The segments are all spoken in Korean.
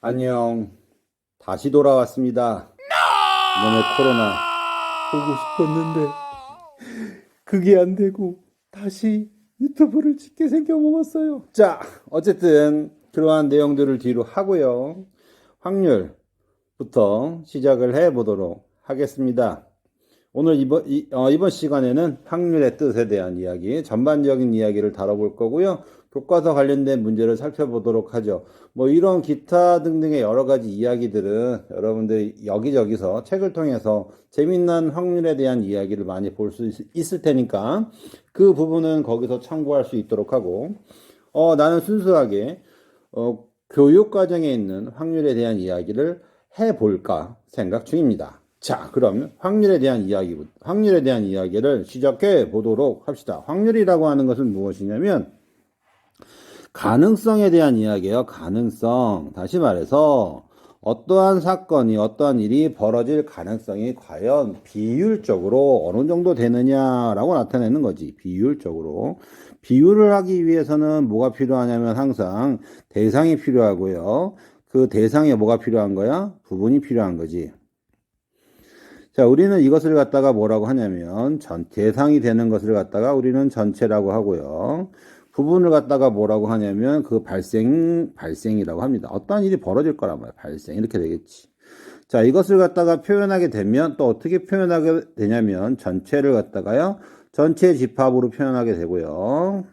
안녕. 다시 돌아왔습니다. 이번에 코로나 보고 싶었는데 그게 안 되고 다시 유튜브를 찍게 생겨먹었어요. 자, 어쨌든 그러한 내용들을 뒤로 하고요. 확률부터 시작을 해보도록 하겠습니다. 오늘 이번 시간에는 확률의 뜻에 대한 이야기, 전반적인 이야기를 다뤄볼 거고요. 교과서 관련된 문제를 살펴보도록 하죠. 뭐 이런 기타 등등의 여러 가지 이야기들은 여러분들이 여기저기서 책을 통해서 재미난 확률에 대한 이야기를 많이 볼 수 있을 테니까 그 부분은 거기서 참고할 수 있도록 하고, 나는 순수하게 교육 과정에 있는 확률에 대한 이야기를 해볼까 생각 중입니다. 자, 그럼 확률에 대한 이야기를 시작해 보도록 합시다. 확률이라고 하는 것은 무엇이냐면 가능성에 대한 이야기예요. 가능성. 다시 말해서 어떠한 사건이, 어떠한 일이 벌어질 가능성이 과연 비율적으로 어느 정도 되느냐라고 나타내는 거지. 비율적으로. 비율을 하기 위해서는 뭐가 필요하냐면 항상 대상이 필요하고요. 그 대상에 뭐가 필요한 거야? 부분이 필요한 거지. 자, 우리는 이것을 갖다가 뭐라고 하냐면 대상이 되는 것을 갖다가 우리는 전체라고 하고요. 부분을 갖다가 뭐라고 하냐면 그 발생이라고 합니다. 어떠한 일이 벌어질 거란 말이야. 발생. 이렇게 되겠지. 자, 이것을 갖다가 표현하게 되면 또 어떻게 표현하게 되냐면 전체를 갖다가요. 전체 집합으로 표현하게 되고요.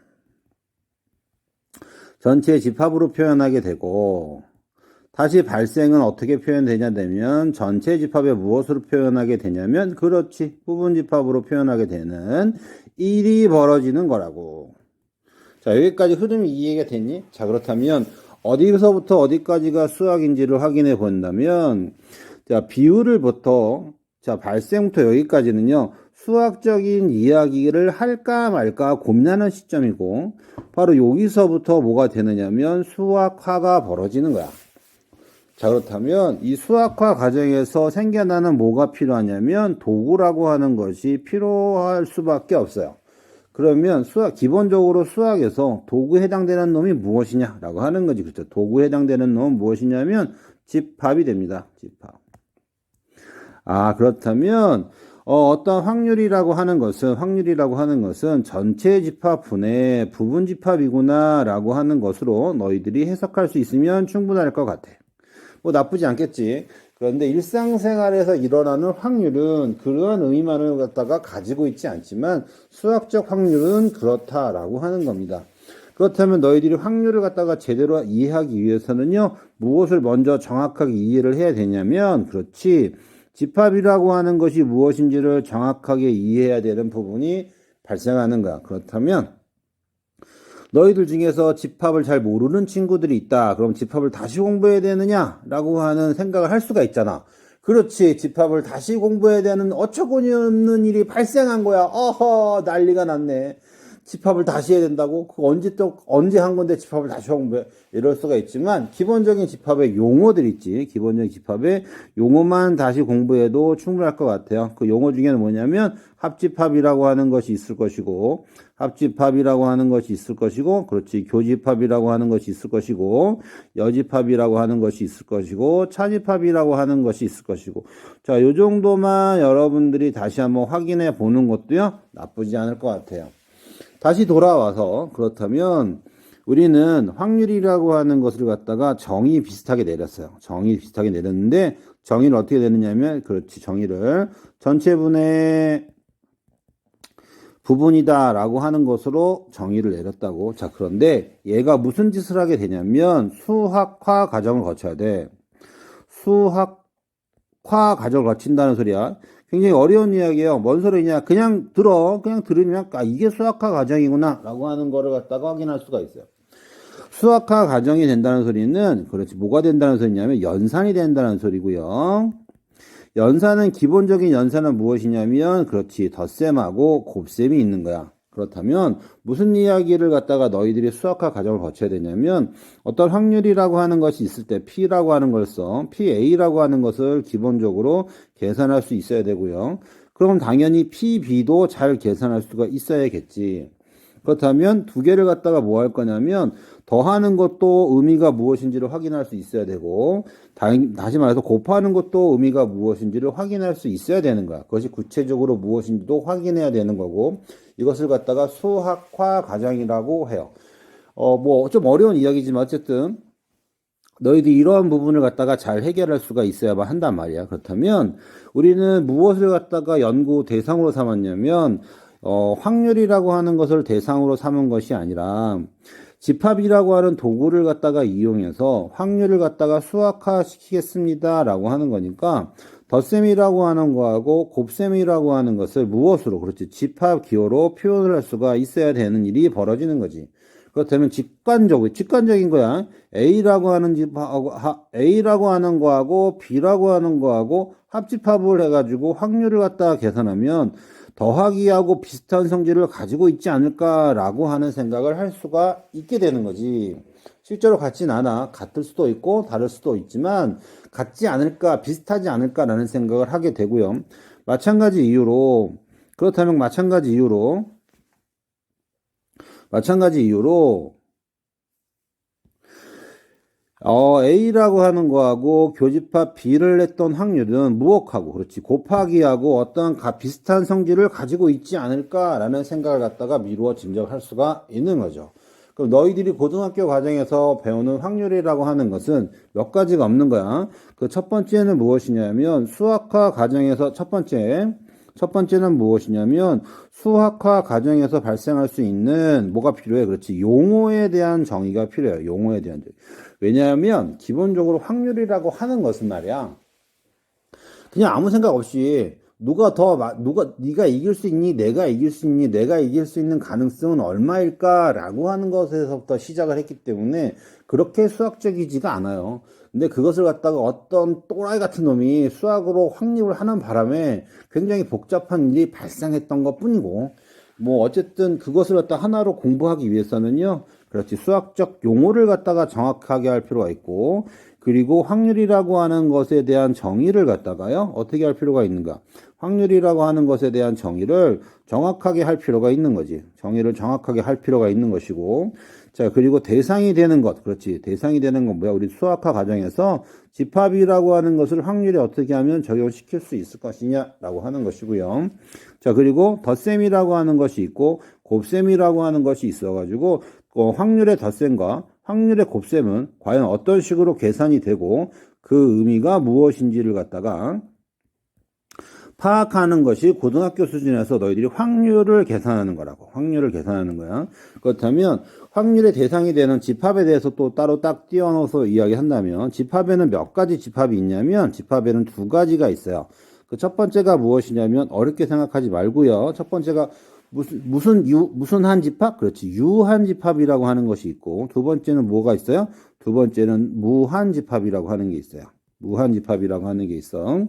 전체 집합으로 표현하게 되고, 다시 발생은 어떻게 표현되냐면 전체 집합에 무엇으로 표현하게 되냐면 그렇지, 부분 집합으로 표현하게 되는 일이 벌어지는 거라고. 자, 여기까지 흐름이 이해가 됐니? 자, 그렇다면 어디서부터 어디까지가 수학인지를 확인해 본다면, 자, 자, 발생부터 여기까지는요, 수학적인 이야기를 할까 말까 고민하는 시점이고, 바로 여기서부터 뭐가 되느냐면 수학화가 벌어지는 거야. 자, 그렇다면 이 수학화 과정에서 생겨나는 뭐가 필요하냐면 도구라고 하는 것이 필요할 수밖에 없어요. 그러면 기본적으로 수학에서 도구에 해당되는 놈이 무엇이냐라고 하는 거지. 그렇죠? 도구에 해당되는 놈은 무엇이냐면 집합이 됩니다. 집합. 아, 그렇다면 어떤 확률이라고 하는 것은 전체 집합분의 부분 집합이구나라고 하는 것으로 너희들이 해석할 수 있으면 충분할 것 같아. 뭐 나쁘지 않겠지. 그런데 일상생활에서 일어나는 확률은 그러한 의미만을 갖다가 가지고 있지 않지만 수학적 확률은 그렇다라고 하는 겁니다. 그렇다면 너희들이 확률을 갖다가 제대로 이해하기 위해서는요, 무엇을 먼저 정확하게 이해를 해야 되냐면, 그렇지, 집합이라고 하는 것이 무엇인지를 정확하게 이해해야 되는 부분이 발생하는 거야. 그렇다면 너희들 중에서 집합을 잘 모르는 친구들이 있다. 그럼 집합을 다시 공부해야 되느냐라고 하는 생각을 할 수가 있잖아. 그렇지. 집합을 다시 공부해야 되는 어처구니 없는 일이 발생한 거야. 어허, 난리가 났네. 집합을 다시 해야 된다고? 언제 한 건데 집합을 다시 공부해? 이럴 수가 있지만, 기본적인 집합의 용어들 있지. 기본적인 집합의 용어만 다시 공부해도 충분할 것 같아요. 그 용어 중에는 뭐냐면, 합집합이라고 하는 것이 있을 것이고, 그렇지. 교집합이라고 하는 것이 있을 것이고, 여집합이라고 하는 것이 있을 것이고, 차집합이라고 하는 것이 있을 것이고. 자, 요 정도만 여러분들이 다시 한번 확인해 보는 것도요, 나쁘지 않을 것 같아요. 다시 돌아와서 그렇다면 우리는 확률이라고 하는 것을 갖다가 정의 비슷하게 내렸어요. 정의 비슷하게 내렸는데 정의를 어떻게 내느냐면 그렇지, 정의를 전체분의 부분이다 라고 하는 것으로 정의를 내렸다고. 자, 그런데 얘가 무슨 짓을 하게 되냐면 수학화 과정을 거쳐야 돼. 수학화 과정을 거친다는 소리야. 굉장히 어려운 이야기예요. 뭔 소리냐? 그냥 들으면 이게 수학화 과정이구나 라고 하는 거를 갖다가 확인할 수가 있어요. 수학화 과정이 된다는 소리는 그렇지, 뭐가 된다는 소리냐면 연산이 된다는 소리고요. 기본적인 연산은 무엇이냐면 그렇지, 덧셈하고 곱셈이 있는 거야. 그렇다면 무슨 이야기를 갖다가 너희들이 수학화 과정을 거쳐야 되냐면 어떤 확률이라고 하는 것이 있을 때 P라고 하는 걸 써. PA라고 하는 것을 기본적으로 계산할 수 있어야 되고요. 그럼 당연히 PB도 잘 계산할 수가 있어야겠지. 그렇다면 두 개를 갖다가 뭐 할 거냐면 더하는 것도 의미가 무엇인지를 확인할 수 있어야 되고, 다시 말해서 곱하는 것도 의미가 무엇인지를 확인할 수 있어야 되는 거야. 그것이 구체적으로 무엇인지도 확인해야 되는 거고, 이것을 갖다가 수학화 과정이라고 해요. 뭐 좀 어려운 이야기지만 어쨌든 너희들이 이러한 부분을 갖다가 잘 해결할 수가 있어야만 한단 말이야. 그렇다면 우리는 무엇을 갖다가 연구 대상으로 삼았냐면 확률이라고 하는 것을 대상으로 삼은 것이 아니라 집합이라고 하는 도구를 갖다가 이용해서 확률을 갖다가 수학화 시키겠습니다 라고 하는 거니까 덧셈이라고 하는 거하고 곱셈이라고 하는 것을 무엇으로, 그렇지, 집합 기호로 표현을 할 수가 있어야 되는 일이 벌어지는 거지. 그렇다면 직관적인 거야. A라고 하는 A라고 하는 거하고 B라고 하는 거하고 합집합을 해가지고 확률을 갖다가 계산하면 더하기하고 비슷한 성질을 가지고 있지 않을까라고 하는 생각을 할 수가 있게 되는 거지. 실제로 같진 않아. 같을 수도 있고 다를 수도 있지만 같지 않을까, 비슷하지 않을까라는 생각을 하게 되고요. 마찬가지 이유로 A라고 하는 거하고 교집합 B를 냈던 확률은 무엇하고, 그렇지, 곱하기하고 어떤 비슷한 성질을 가지고 있지 않을까라는 생각을 갖다가 미루어 짐작할 수가 있는 거죠. 그럼 너희들이 고등학교 과정에서 배우는 확률이라고 하는 것은 몇 가지가 없는 거야. 그 첫 번째는 무엇이냐면 수학화 과정에서 첫 번째는 무엇이냐면 수학화 과정에서 발생할 수 있는 뭐가 필요해? 그렇지, 용어에 대한 정의가 필요해요. 용어에 대한 정의. 왜냐하면 기본적으로 확률이라고 하는 것은 말이야, 그냥 아무 생각 없이 네가 이길 수 있니? 내가 이길 수 있니? 내가 이길 수 있는 가능성은 얼마일까라고 하는 것에서부터 시작을 했기 때문에 그렇게 수학적이지가 않아요. 근데 그것을 갖다가 어떤 또라이 같은 놈이 수학으로 확립을 하는 바람에 굉장히 복잡한 일이 발생했던 것 뿐이고, 뭐 어쨌든 그것을 갖다 하나로 공부하기 위해서는요, 그렇지, 수학적 용어를 갖다가 정확하게 할 필요가 있고, 그리고 확률이라고 하는 것에 대한 정의를 갖다가요, 어떻게 할 필요가 있는가? 확률이라고 하는 것에 대한 정의를 정확하게 할 필요가 있는 거지. 정의를 정확하게 할 필요가 있는 것이고, 자, 그리고 대상이 되는 것, 그렇지, 대상이 되는 건 뭐야? 우리 수학화 과정에서 집합이라고 하는 것을 확률에 어떻게 하면 적용시킬 수 있을 것이냐라고 하는 것이고요. 자, 그리고 덧셈이라고 하는 것이 있고 곱셈이라고 하는 것이 있어가지고 확률의 덧셈과 확률의 곱셈은 과연 어떤 식으로 계산이 되고 그 의미가 무엇인지를 갖다가 파악하는 것이 고등학교 수준에서 너희들이 확률을 계산하는 거라고. 확률을 계산하는 거야. 그렇다면 확률의 대상이 되는 집합에 대해서 또 따로 딱 띄워넣어서 이야기한다면 집합에는 몇 가지 집합이 있냐면 집합에는 두 가지가 있어요. 그 첫 번째가 무엇이냐면 어렵게 생각하지 말고요. 첫 번째가 무슨 한 집합? 그렇지, 유한 집합이라고 하는 것이 있고, 두 번째는 뭐가 있어요? 두 번째는 무한 집합이라고 하는 게 있어요. 무한 집합이라고 하는 게 있어.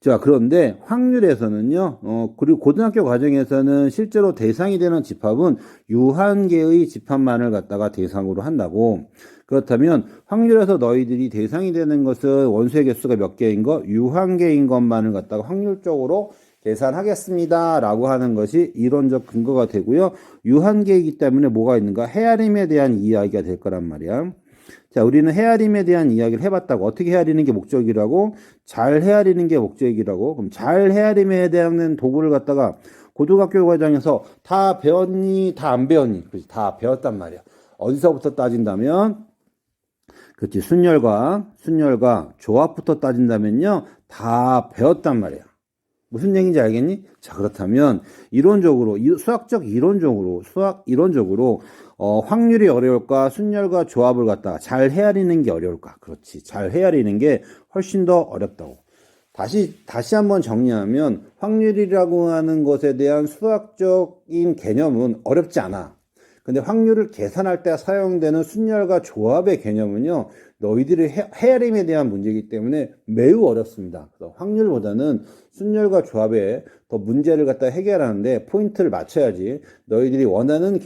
자, 그런데 확률에서는요, 그리고 고등학교 과정에서는 실제로 대상이 되는 집합은 유한계의 집합만을 갖다가 대상으로 한다고. 그렇다면 확률에서 너희들이 대상이 되는 것은 원소의 개수가 몇 개인 거? 유한계인 것만을 갖다가 확률적으로 계산하겠습니다 라고 하는 것이 이론적 근거가 되고요. 유한계이기 때문에 뭐가 있는가? 헤아림에 대한 이야기가 될 거란 말이야. 자, 우리는 헤아림에 대한 이야기를 해봤다고. 어떻게 헤아리는 게 목적이라고? 잘 헤아리는 게 목적이라고. 그럼 잘 헤아림에 해당하는 도구를 갖다가 고등학교 과정에서 다 배웠니? 다 안 배웠니? 그렇지, 다 배웠단 말이야. 어디서부터 따진다면, 그렇지, 순열과 조합부터 따진다면요, 다 배웠단 말이야. 무슨 얘기인지 알겠니? 자, 그렇다면 수학 이론적으로 확률이 어려울까, 순열과 조합을 갖다가 잘 헤아리는 게 어려울까? 그렇지, 잘 헤아리는 게 훨씬 더 어렵다고. 다시 한번 정리하면 확률이라고 하는 것에 대한 수학적인 개념은 어렵지 않아. 근데 확률을 계산할 때 사용되는 순열과 조합의 개념은요, 너희들의 헤아림에 대한 문제이기 때문에 매우 어렵습니다. 그래서 확률보다는 순열과 조합에 더 문제를 갖다 해결하는데 포인트를 맞춰야지 너희들이 원하는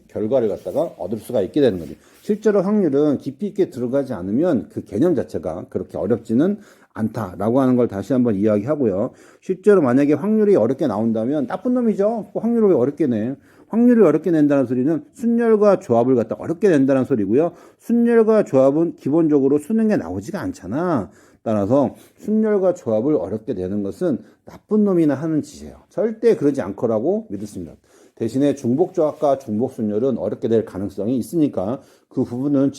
결과를 갖다가 얻을 수가 있게 되는 거죠. 실제로 확률은 깊이 있게 들어가지 않으면 그 개념 자체가 그렇게 어렵지는 않다라고 하는 걸 다시 한번 이야기하고요. 실제로 만약에 확률이 어렵게 나온다면 나쁜 놈이죠. 확률을 왜 어렵게 내? 확률을 어렵게 낸다는 소리는 순열과 조합을 갖다 어렵게 낸다는 소리고요. 순열과 조합은 기본적으로 수능에 나오지가 않잖아. 따라서 순열과 조합을 어렵게 내는 것은 나쁜 놈이나 하는 짓이에요. 절대 그러지 않거라고 믿습니다. 대신에 중복조합과 중복순열은 어렵게 될 가능성이 있으니까 그 부분은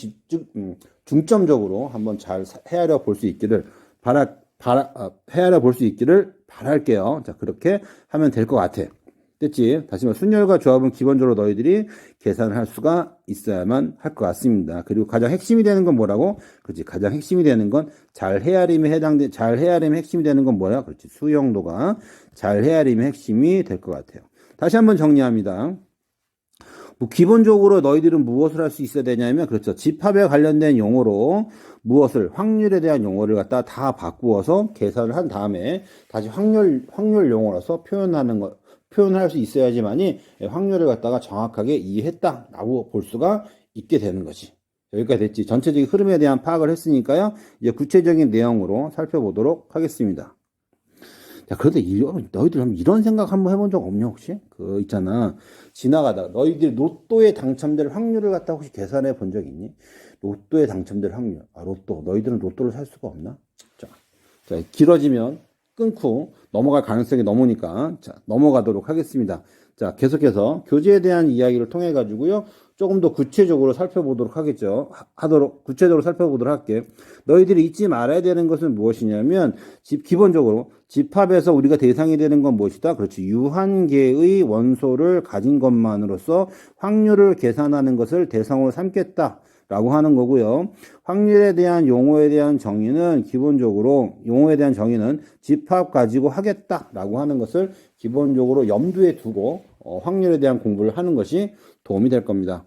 중점적으로 한번 잘 헤아려 볼 수 있기를 헤아려 볼 수 있기를 바랄게요. 자, 그렇게 하면 될 것 같아. 됐지? 다시 말해, 순열과 조합은 기본적으로 너희들이 계산을 할 수가 있어야만 할 것 같습니다. 그리고 가장 핵심이 되는 건 뭐라고? 그렇지. 가장 핵심이 되는 건 잘 헤아림이 핵심이 되는 건 뭐야? 그렇지. 수용도가 잘 헤아림이 핵심이 될 것 같아요. 다시 한번 정리합니다. 기본적으로 너희들은 무엇을 할 수 있어야 되냐면, 그렇죠. 집합에 관련된 용어로 무엇을, 확률에 대한 용어를 갖다 다 바꾸어서 계산을 한 다음에 다시 확률 용어로서 표현할 수 있어야지만이 확률을 갖다가 정확하게 이해했다라고 볼 수가 있게 되는 거지. 여기까지 됐지. 전체적인 흐름에 대한 파악을 했으니까요. 이제 구체적인 내용으로 살펴보도록 하겠습니다. 자, 그런데 너희들 한번 이런 생각 한번 해본 적 없냐, 혹시? 있잖아. 지나가다가 너희들 로또에 당첨될 확률을 갖다 혹시 계산해 본 적 있니? 로또에 당첨될 확률. 너희들은 로또를 살 수가 없나? 자, 길어지면 끊고 넘어갈 가능성이 넘으니까, 자, 넘어가도록 하겠습니다. 자, 계속해서 교재에 대한 이야기를 통해 가지고요. 조금 더 구체적으로 살펴보도록 구체적으로 살펴보도록 할게. 너희들이 잊지 말아야 되는 것은 무엇이냐면, 기본적으로 집합에서 우리가 대상이 되는 건 무엇이다? 그렇지. 유한계의 원소를 가진 것만으로서 확률을 계산하는 것을 대상으로 삼겠다. 라고 하는 거고요. 확률에 대한 용어에 대한 정의는 기본적으로 용어에 대한 정의는 집합 가지고 하겠다라고 하는 것을 기본적으로 염두에 두고 확률에 대한 공부를 하는 것이 도움이 될 겁니다.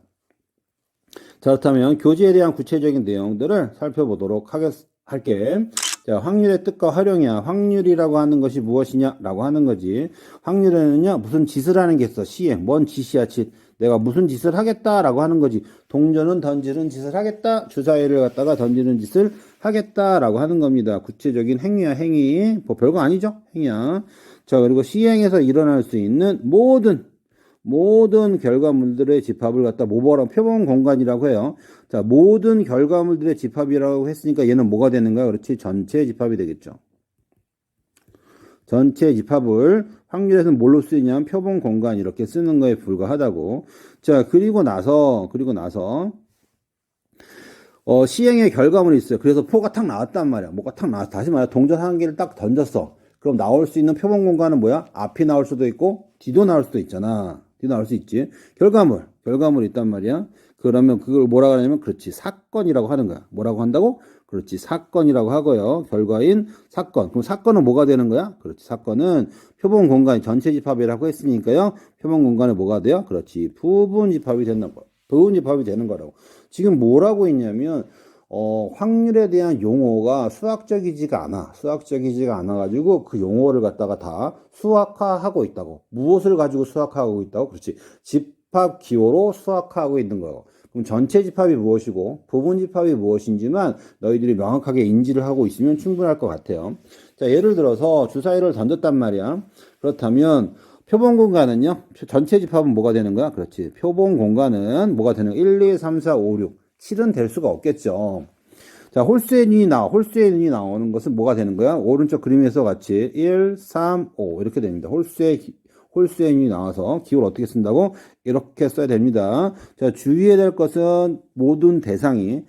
자, 그렇다면 교재에 대한 구체적인 내용들을 살펴보도록 할게. 자, 확률의 뜻과 활용이야. 확률이라고 하는 것이 무엇이냐라고 하는 거지. 확률에는요, 무슨 짓을 하는 게 있어. 시행. 뭔 짓이야, 짓. 내가 무슨 짓을 하겠다라고 하는 거지. 동전은 던지는 짓을 하겠다. 주사위를 갖다가 던지는 짓을 하겠다라고 하는 겁니다. 구체적인 행위야, 행위. 뭐 별거 아니죠? 행위야. 자, 그리고 시행에서 일어날 수 있는 모든 결과물들의 집합을 갖다 모범 표본 공간이라고 해요. 자, 모든 결과물들의 집합이라고 했으니까 얘는 뭐가 되는가요? 그렇지. 전체 집합이 되겠죠. 전체 집합을 확률에서는 뭘로 쓰이냐면 표본 공간 이렇게 쓰는 거에 불과하다고. 자, 그리고 나서 시행의 결과물이 있어요. 그래서 포가 탁 나왔단 말이야. 뭐가 탁 나왔어. 다시 말해 동전 한 개를 딱 던졌어. 그럼 나올 수 있는 표본 공간은 뭐야? 앞이 나올 수도 있고 뒤도 나올 수도 있잖아. 뒤도 나올 수 있지. 결과물이 있단 말이야. 그러면 그걸 뭐라고 하냐면 그렇지. 사건이라고 하는 거야. 뭐라고 한다고? 그렇지. 사건이라고 하고요. 결과인 사건. 그럼 사건은 뭐가 되는 거야? 그렇지. 사건은 표본 공간 전체 집합이라고 했으니까요. 표본 공간에 뭐가 돼요? 그렇지. 부분 집합이 되는 거. 부분 집합이 되는 거라고. 지금 뭐라고 했냐면 확률에 대한 용어가 수학적이지가 않아 가지고 그 용어를 갖다가 다 수학화하고 있다고. 무엇을 가지고 수학화하고 있다고? 그렇지. 집합 기호로 수학화하고 있는 거고. 그럼 전체 집합이 무엇이고 부분 집합이 무엇인지만 너희들이 명확하게 인지를 하고 있으면 충분할 것 같아요. 자, 예를 들어서 주사위를 던졌단 말이야. 그렇다면 표본 공간은요. 전체 집합은 뭐가 되는 거야? 그렇지. 표본 공간은 뭐가 되는 거야? 1, 2, 3, 4, 5, 6. 7은 될 수가 없겠죠. 자, 홀수의 눈이 나오는 것은 뭐가 되는 거야? 오른쪽 그림에서 같이 1, 3, 5 이렇게 됩니다. 홀수의 눈이 나와서 기호를 어떻게 쓴다고? 이렇게 써야 됩니다. 자, 주의해야 될 것은 모든 대상이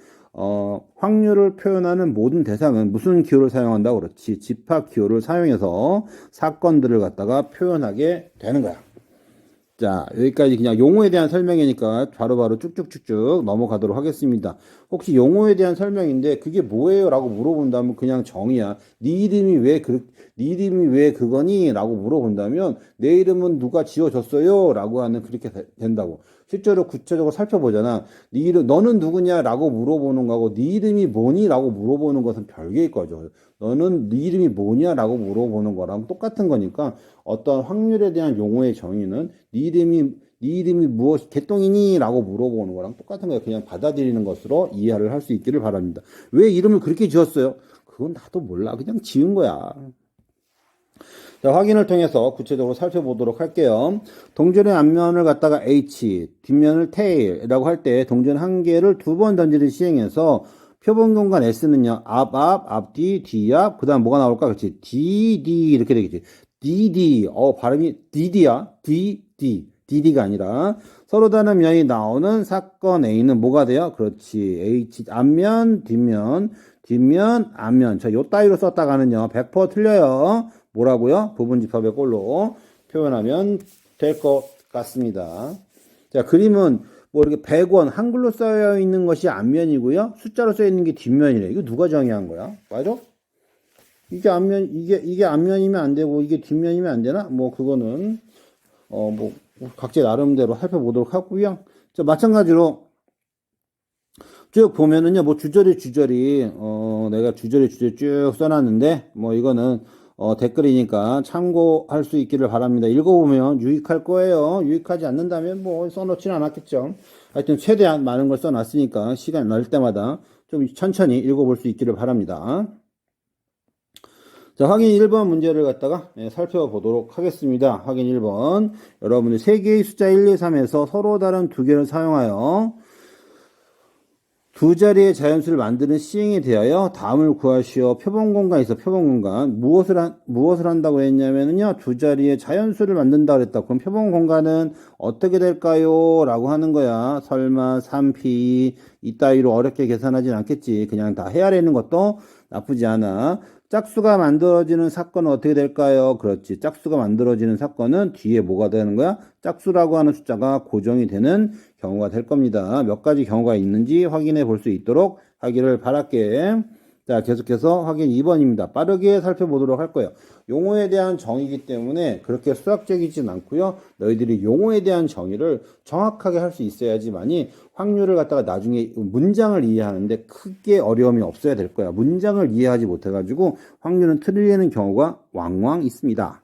확률을 표현하는 모든 대상은 무슨 기호를 사용한다고? 그렇지. 집합 기호를 사용해서 사건들을 갖다가 표현하게 되는 거야. 자, 여기까지 그냥 용어에 대한 설명이니까 바로바로 쭉쭉쭉쭉 넘어가도록 하겠습니다. 혹시 용어에 대한 설명인데 그게 뭐예요? 라고 물어본다면 그냥 정의야. 네 이름이 왜 그거니? 라고 물어본다면 내 이름은 누가 지어줬어요? 라고 하는 그렇게 된다고. 실제로 구체적으로 살펴보잖아. 네 이름, 너는 누구냐? 라고 물어보는 거하고 네 이름이 뭐니? 라고 물어보는 것은 별개일 거죠. 너는 네 이름이 뭐냐? 라고 물어보는 거랑 똑같은 거니까 어떤 확률에 대한 용어의 정의는 네 이름이 무엇, 개똥이니? 라고 물어보는 거랑 똑같은 거예요. 그냥 받아들이는 것으로 이해를 할 수 있기를 바랍니다. 왜 이름을 그렇게 지었어요? 그건 나도 몰라. 그냥 지은 거야. 자, 확인을 통해서 구체적으로 살펴보도록 할게요. 동전의 앞면을 갖다가 H, 뒷면을 tail이라고 할 때 동전 한 개를 두 번 던지는 시행해서 표본 공간 S는요, 앞뒤, 뒤앞, 그 다음 뭐가 나올까? 그렇지. DD, 이렇게 되겠지. DD, 발음이 DD야. DD가 아니라 서로 다른 면이 나오는 사건 A는 뭐가 돼요? 그렇지. H, 앞면, 뒷면, 앞면. 자, 요 따위로 썼다가는요, 100% 틀려요. 뭐라고요? 부분집합의 꼴로 표현하면 될 것 같습니다. 자, 그림은 뭐 이렇게 100원 한글로 쓰여 있는 것이 앞면이고요. 숫자로 쓰여 있는 게 뒷면이래. 이거 누가 정의한 거야? 맞아? 이게 앞면, 이게 앞면이면 안 되고 이게 뒷면이면 안 되나? 뭐 그거는 뭐 각자 나름대로 살펴보도록 하고요. 자, 마찬가지로 쭉 보면은요, 뭐 주저리 내가 주저리 쭉 써놨는데 뭐 이거는 댓글이니까 참고할 수 있기를 바랍니다. 읽어보면 유익할 거예요. 유익하지 않는다면 뭐 써놓지는 않았겠죠. 하여튼 최대한 많은 걸 써놨으니까 시간 날 때마다 좀 천천히 읽어볼 수 있기를 바랍니다. 자, 확인 1번 문제를 갖다가 살펴보도록 하겠습니다. 확인 1번. 여러분이 3개의 숫자 1, 2, 3에서 서로 다른 두 개를 사용하여 두 자리의 자연수를 만드는 시행에 대하여 다음을 구하시오. 표본공간에서 표본공간. 무엇을 한다고 했냐면요. 두 자리의 자연수를 만든다 그랬다. 그럼 표본공간은 어떻게 될까요? 라고 하는 거야. 설마 3p 이따위로 어렵게 계산하진 않겠지. 그냥 다 헤아리는 것도 나쁘지 않아. 짝수가 만들어지는 사건은 어떻게 될까요? 그렇지. 짝수가 만들어지는 사건은 뒤에 뭐가 되는 거야? 짝수라고 하는 숫자가 고정이 되는 경우가 될 겁니다. 몇 가지 경우가 있는지 확인해 볼 수 있도록 하기를 바랄게. 자, 계속해서 확인 2번입니다. 빠르게 살펴보도록 할 거예요. 용어에 대한 정의이기 때문에 그렇게 수학적이진 않고요. 너희들이 용어에 대한 정의를 정확하게 할 수 있어야지만이 확률을 갖다가 나중에 문장을 이해하는데 크게 어려움이 없어야 될 거야. 문장을 이해하지 못해가지고 확률은 틀리는 경우가 왕왕 있습니다.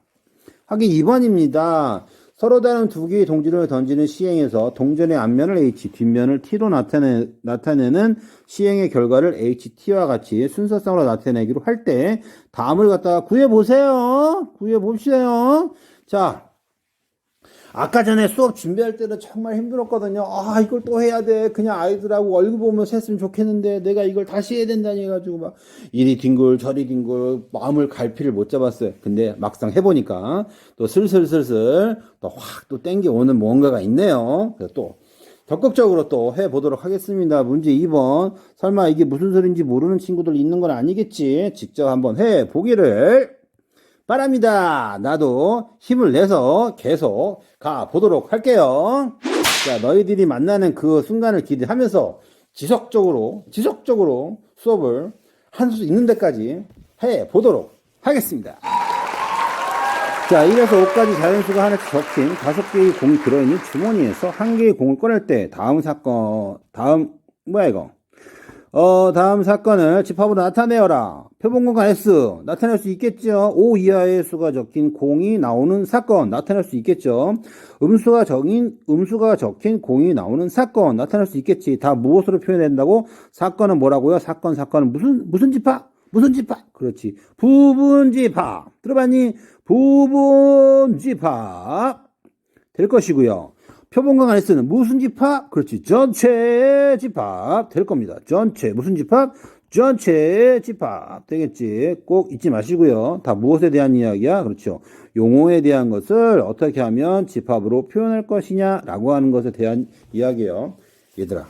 확인 2번입니다. 서로 다른 두 개의 동전을 던지는 시행에서 동전의 앞면을 H, 뒷면을 T로 나타내는 시행의 결과를 HT와 같이 순서상으로 나타내기로 할 때 다음을 갖다가 구해보세요. 구해봅시다. 자, 아까 전에 수업 준비할 때는 정말 힘들었거든요. 아, 이걸 또 해야 돼. 그냥 아이들하고 얼굴 보면서 했으면 좋겠는데 내가 이걸 다시 해야 된다니 해가지고 막 이리 뒹굴 저리 뒹굴 마음을 갈피를 못 잡았어요. 근데 막상 해보니까 또 슬슬슬슬 또 확 또 땡겨오는 뭔가가 있네요. 그래서 또 적극적으로 또 해보도록 하겠습니다. 문제 2번. 설마 이게 무슨 소린지 모르는 친구들 있는 건 아니겠지? 직접 한번 해보기를 바랍니다. 나도 힘을 내서 계속 가보도록 할게요. 자, 너희들이 만나는 그 순간을 기대하면서 지속적으로 수업을 할 수 있는 데까지 해보도록 하겠습니다. 자, 1에서 5까지 자연수가 하나씩 적힌 5개의 공이 들어있는 주머니에서 한 개의 공을 꺼낼 때 다음 사건을 집합으로 나타내어라. 표본공간 S 나타낼 수 있겠죠. 5 이하의 수가 적힌 공이 나오는 사건 나타낼 수 있겠죠. 음수가 적힌 공이 나오는 사건 나타낼 수 있겠지. 다 무엇으로 표현된다고? 사건은 뭐라고요? 사건은 무슨 집합? 그렇지. 부분집합. 들어봤니? 부분집합 될 것이고요. 표본공간 S는 무슨 집합? 그렇지. 전체 집합 될 겁니다. 무슨 집합? 전체 집합 되겠지. 꼭 잊지 마시고요. 다 무엇에 대한 이야기야? 그렇죠. 용어에 대한 것을 어떻게 하면 집합으로 표현할 것이냐라고 하는 것에 대한 이야기예요. 얘들아,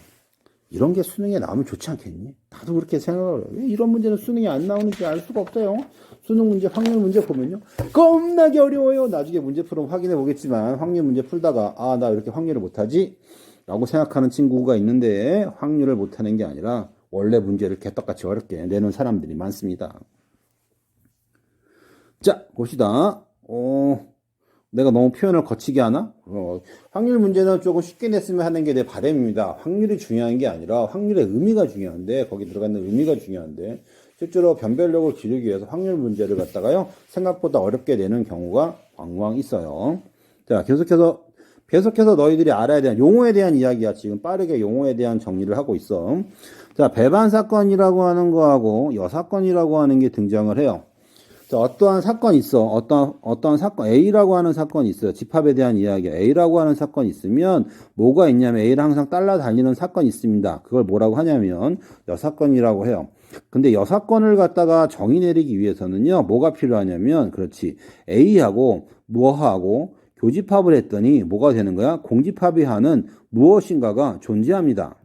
이런 게 수능에 나오면 좋지 않겠니? 나도 그렇게 생각을 해요. 왜 이런 문제는 수능에 안 나오는지 알 수가 없어요. 수능 문제, 확률 문제 보면요. 겁나게 어려워요. 나중에 문제 풀으면 확인해 보겠지만 확률 문제 풀다가 나 이렇게 확률을 못하지? 라고 생각하는 친구가 있는데 확률을 못하는 게 아니라 원래 문제를 개떡같이 어렵게 내는 사람들이 많습니다. 자, 봅시다. 내가 너무 표현을 거치게 하나? 확률 문제는 조금 쉽게 냈으면 하는 게 내 바람입니다. 확률이 중요한 게 아니라 확률의 의미가 중요한데, 거기 들어가는 의미가 중요한데, 실제로 변별력을 기르기 위해서 확률 문제를 갖다가요, 생각보다 어렵게 내는 경우가 왕왕 있어요. 자, 계속해서 너희들이 알아야 되는 용어에 대한 이야기야. 지금 빠르게 용어에 대한 정리를 하고 있어. 자, 배반 사건이라고 하는 거하고 여사건이라고 하는 게 등장을 해요. 자, 어떠한 사건이 있어. 어떠한 사건, A라고 하는 사건이 있어요. 집합에 대한 이야기야. A라고 하는 사건이 있으면, 뭐가 있냐면, A랑 항상 따라다니는 사건이 있습니다. 그걸 뭐라고 하냐면, 여사건이라고 해요. 근데 여사건을 갖다가 정의 내리기 위해서는요, 뭐가 필요하냐면, 그렇지. A하고, 무엇하고, 교집합을 했더니, 뭐가 되는 거야? 공집합이 하는 무엇인가가 존재합니다.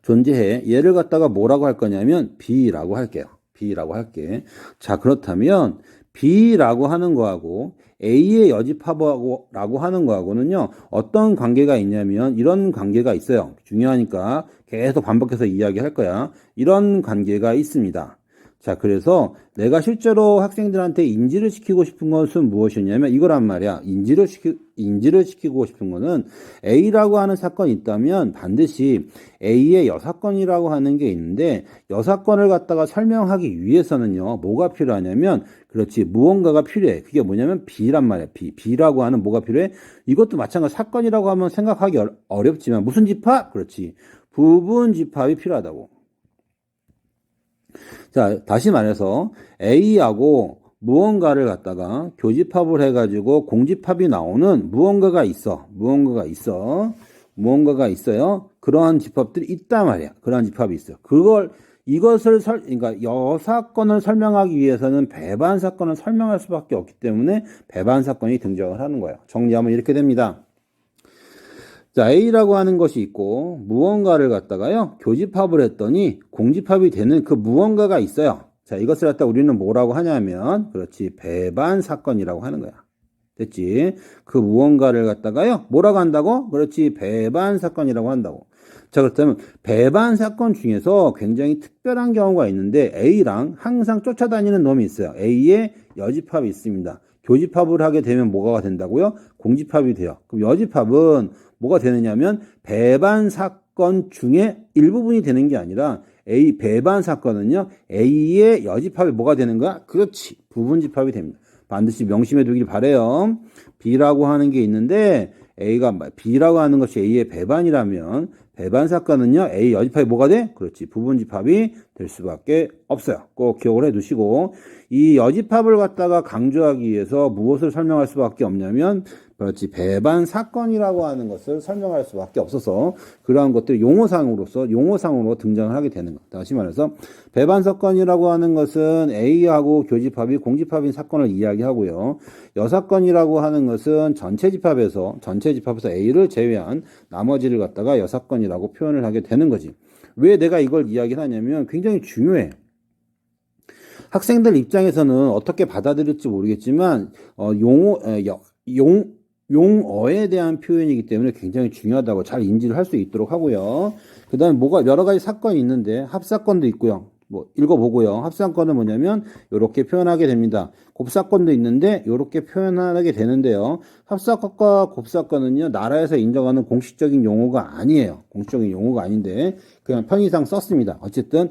존재해. 얘를 갖다가 뭐라고 할 거냐면, B라고 할게요. B라고 할게. 자, 그렇다면 B라고 하는 거하고 A의 여집합하고라고 하는 거하고는요, 어떤 관계가 있냐면 이런 관계가 있어요. 중요하니까 계속 반복해서 이야기할 거야. 이런 관계가 있습니다. 자, 그래서 내가 실제로 학생들한테 인지를 시키고 싶은 것은 무엇이냐면 이거란 말이야. 인지를 시키고 싶은 거는 A라고 하는 사건이 있다면 반드시 A의 여사건이라고 하는 게 있는데 여사건을 갖다가 설명하기 위해서는요. 뭐가 필요하냐면 그렇지. 무언가가 필요해. 그게 뭐냐면 B란 말이야. B라고 하는 뭐가 필요해? 이것도 마찬가지 사건이라고 하면 생각하기 어렵지만 무슨 집합? 그렇지. 부분 집합이 필요하다고. 자, 다시 말해서 A하고 무언가를 갖다가 교집합을 해가지고 공집합이 나오는 무언가가 있어. 무언가가 있어요. 그러한 집합들이 있단 말이야. 그러한 집합이 있어. 그러니까 여사건을 설명하기 위해서는 배반 사건을 설명할 수밖에 없기 때문에 배반 사건이 등장을 하는 거예요. 정리하면 이렇게 됩니다. 자, A라고 하는 것이 있고 무언가를 갖다가요 교집합을 했더니 공집합이 되는 그 무언가가 있어요. 자, 이것을 갖다 우리는 뭐라고 하냐면 그렇지 배반 사건이라고 하는 거야. 됐지? 그 무언가를 갖다가요 뭐라고 한다고? 그렇지 배반 사건이라고 한다고. 자, 그렇다면 배반 사건 중에서 굉장히 특별한 경우가 있는데 A랑 항상 쫓아다니는 놈이 있어요. A의 여집합이 있습니다. 교집합을 하게 되면 뭐가 된다고요? 공집합이 돼요. 그럼 여집합은 뭐가 되느냐면 배반 사건 중에 일부분이 되는 게 아니라 A 배반 사건은요 A의 여집합이 뭐가 되는 거야? 그렇지 부분 집합이 됩니다. 반드시 명심해 두길 바래요. B라고 하는 게 있는데 B라고 하는 것이 A의 배반이라면 배반 사건은요 A 여집합이 뭐가 돼? 그렇지 부분 집합이 될 수밖에 없어요. 꼭 기억을 해 두시고 이 여집합을 갖다가 강조하기 위해서 무엇을 설명할 수밖에 없냐면 그렇지 배반 사건이라고 하는 것을 설명할 수밖에 없어서 그러한 것들이 용어상으로 등장을 하게 되는 것. 다시 말해서 배반 사건이라고 하는 것은 A하고 교집합이 공집합인 사건을 이야기하고요. 여사건이라고 하는 것은 전체 집합에서 A를 제외한 나머지를 갖다가 여사건이라고 표현을 하게 되는 거지. 왜 내가 이걸 이야기를 하냐면 굉장히 중요해. 학생들 입장에서는 어떻게 받아들일지 모르겠지만 용어에 대한 표현이기 때문에 굉장히 중요하다고 잘 인지를 할 수 있도록 하고요. 그 다음에 여러 가지 사건이 있는데 합사건도 있고요. 읽어보고요. 합사건은 뭐냐면 이렇게 표현하게 됩니다. 곱사건도 있는데 이렇게 표현하게 되는데요. 합사건과 곱사건은요. 나라에서 인정하는 공식적인 용어가 아니에요. 공식적인 용어가 아닌데 그냥 편의상 썼습니다. 어쨌든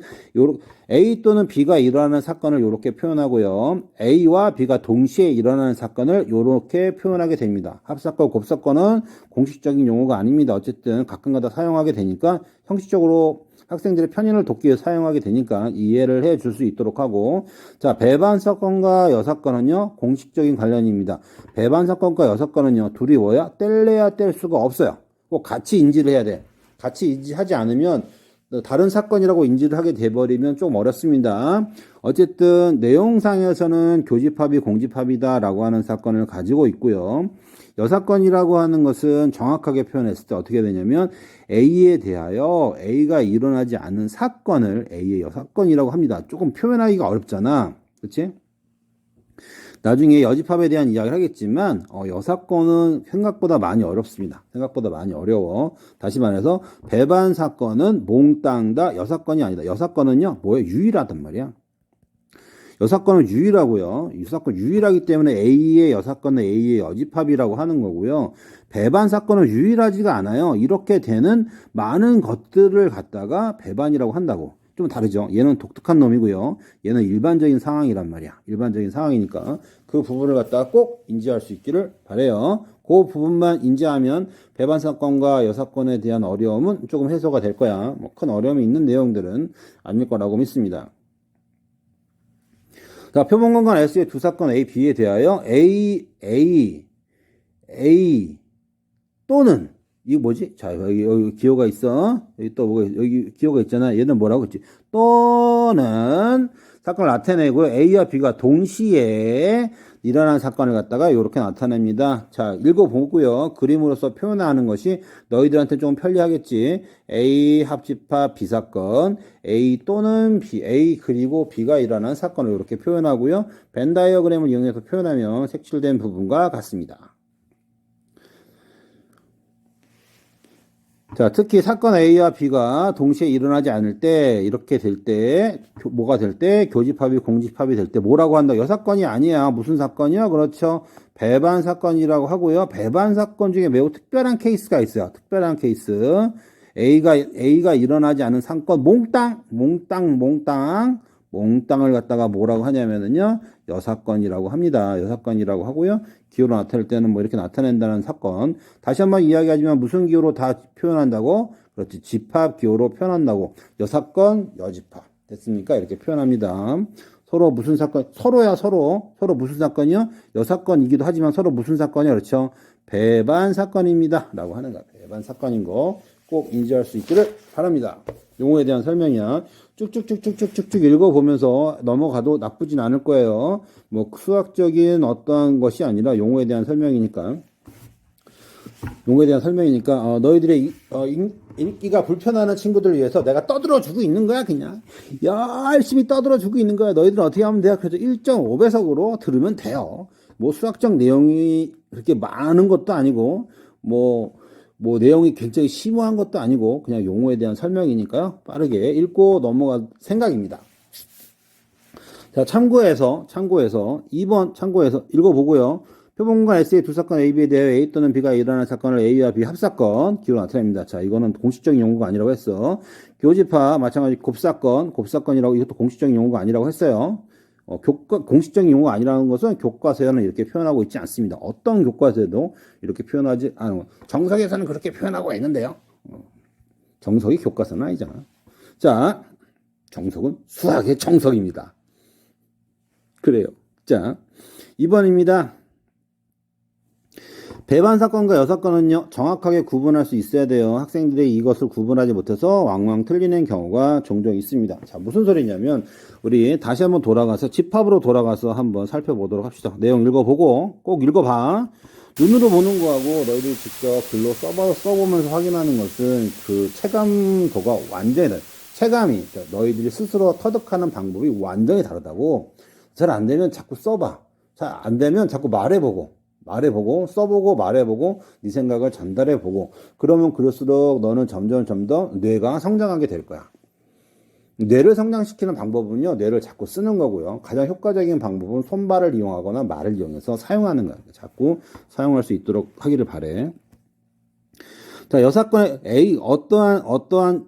A 또는 B가 일어나는 사건을 이렇게 표현하고요. A와 B가 동시에 일어나는 사건을 이렇게 표현하게 됩니다. 합사건, 곱사건은 공식적인 용어가 아닙니다. 어쨌든 가끔가다 사용하게 되니까 형식적으로 학생들의 편의를 돕기 위해 사용하게 되니까 이해를 해 줄 수 있도록 하고 자 배반 사건과 여사건은요 공식적인 관련입니다. 배반 사건과 여사건은요 둘이 뭐야? 뗄래야 뗄 수가 없어요. 꼭 같이 인지를 해야 돼. 같이 인지하지 않으면 다른 사건이라고 인지를 하게 돼버리면 좀 어렵습니다. 어쨌든 내용상에서는 교집합이 공집합이다 라고 하는 사건을 가지고 있고요. 여사건이라고 하는 것은 정확하게 표현했을 때 어떻게 되냐면 A에 대하여 A가 일어나지 않은 사건을 A의 여사건이라고 합니다. 조금 표현하기가 어렵잖아. 그치? 나중에 여집합에 대한 이야기를 하겠지만 여사건은 생각보다 많이 어렵습니다. 생각보다 많이 어려워. 다시 말해서 배반 사건은 몽땅 다 여사건이 아니다. 여사건은요 뭐예요? 유일하단 말이야. 여사건은 유일하고요. 여사건 유일하기 때문에 A의 여사건은 A의 여집합이라고 하는 거고요. 배반 사건은 유일하지가 않아요. 이렇게 되는 많은 것들을 갖다가 배반이라고 한다고. 좀 다르죠. 얘는 독특한 놈이고요. 얘는 일반적인 상황이란 말이야. 일반적인 상황이니까 그 부분을 갖다가 꼭 인지할 수 있기를 바래요. 그 부분만 인지하면 배반 사건과 여사건에 대한 어려움은 조금 해소가 될 거야. 큰 어려움이 있는 내용들은 아닐 거라고 믿습니다. 자, 표본공간 S의 두 사건 A, B에 대하여 A 또는 이거 뭐지? 자, 여기 기호가 있어. 여기 또 뭐가 여기 기호가 있잖아. 얘는 뭐라고 했지? 또는 사건을 나타내고요. A와 B가 동시에 일어난 사건을 갖다가 이렇게 나타냅니다. 자, 읽어보고요. 그림으로서 표현하는 것이 너희들한테 좀 편리하겠지. A 합집합 B 사건, A 또는 B, A 그리고 B가 일어난 사건을 이렇게 표현하고요. 벤 다이어그램을 이용해서 표현하면 색칠된 부분과 같습니다. 자, 특히 사건 A와 B가 동시에 일어나지 않을 때, 이렇게 될 때, 뭐가 될 때, 교집합이 공집합이 될 때, 뭐라고 한다? 여사건이 아니야. 무슨 사건이야? 그렇죠. 배반 사건이라고 하고요. 배반 사건 중에 매우 특별한 케이스가 있어요. 특별한 케이스. A가 일어나지 않은 사건, 몽땅을 갖다가 뭐라고 하냐면은요, 여사건이라고 합니다. 여사건이라고 하고요. 기호로 나타낼 때는 뭐 이렇게 나타낸다는 사건. 다시 한번 이야기하지만 무슨 기호로 다 표현한다고? 그렇지. 집합 기호로 표현한다고. 여사건, 여집합. 됐습니까? 이렇게 표현합니다. 서로 무슨 사건, 서로 무슨 사건이요? 여사건이기도 하지만 서로 무슨 사건이요? 그렇죠. 배반 사건입니다. 라고 하는 거야. 배반 사건인 거 꼭 인지할 수 있기를 바랍니다. 용어에 대한 설명이야. 쭉쭉쭉쭉쭉쭉 읽어보면서 넘어가도 나쁘진 않을 거예요. 뭐 수학적인 어떠한 것이 아니라 용어에 대한 설명이니까. 너희들의 읽기가 불편하는 친구들을 위해서 내가 떠들어주고 있는 거야. 그냥 열심히 떠들어주고 있는 거야. 너희들은 어떻게 하면 돼요? 그래서 1.5배속으로 들으면 돼요. 뭐 수학적 내용이 그렇게 많은 것도 아니고 뭐 내용이 굉장히 심오한 것도 아니고 그냥 용어에 대한 설명이니까요. 빠르게 읽고 넘어갈 생각입니다. 자, 참고해서 읽어보고요. 표본공간 S의 두 사건 A, B에 대해 A 또는 B가 일어난 사건을 A와 B 합사건 기호로 나타냅니다. 자, 이거는 공식적인 용어가 아니라고 했어. 교집합 마찬가지 곱사건이라고 이것도 공식적인 용어가 아니라고 했어요. 공식적인 용어가 아니라는 것은 교과서에는 이렇게 표현하고 있지 않습니다. 어떤 교과서에도 이렇게 표현하지 않아요. 정석에서는 그렇게 표현하고 있는데요. 정석이 교과서는 아니잖아. 자, 정석은 수학의 정석입니다. 그래요. 자, 2번입니다. 배반 사건과 여사건은요, 정확하게 구분할 수 있어야 돼요. 학생들이 이것을 구분하지 못해서 왕왕 틀리는 경우가 종종 있습니다. 자, 무슨 소리냐면, 우리 다시 한번 집합으로 돌아가서 한번 살펴보도록 합시다. 내용 읽어보고, 꼭 읽어봐. 눈으로 보는 거하고 너희들이 직접 글로 써보면서 확인하는 것은 그 체감도가 완전히 다르다. 체감이, 그러니까 너희들이 스스로 터득하는 방법이 완전히 다르다고. 잘 안 되면 자꾸 써봐. 잘 안 되면 자꾸 말해보고, 써보고, 말해보고, 네 생각을 전달해보고, 그러면 그럴수록 너는 점점 뇌가 성장하게 될 거야. 뇌를 성장시키는 방법은요, 뇌를 자꾸 쓰는 거고요. 가장 효과적인 방법은 손발을 이용하거나 말을 이용해서 사용하는 거야. 자꾸 사용할 수 있도록 하기를 바래. 자, 여사건에 A, 어떠한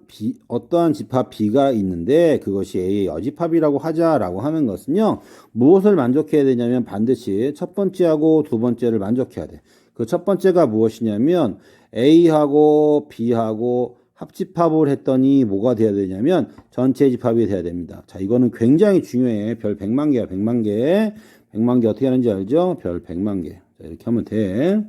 집합 B가 있는데 그것이 A의 여집합이라고 하자라고 하는 것은요, 무엇을 만족해야 되냐면 반드시 첫 번째하고 두 번째를 만족해야 돼. 그 첫 번째가 무엇이냐면 A하고 B하고 합집합을 했더니 뭐가 돼야 되냐면 전체 집합이 돼야 됩니다. 자, 이거는 굉장히 중요해. 별 100만 개야, 100만 개. 100만 개 어떻게 하는지 알죠? 별 100만 개. 자, 이렇게 하면 돼.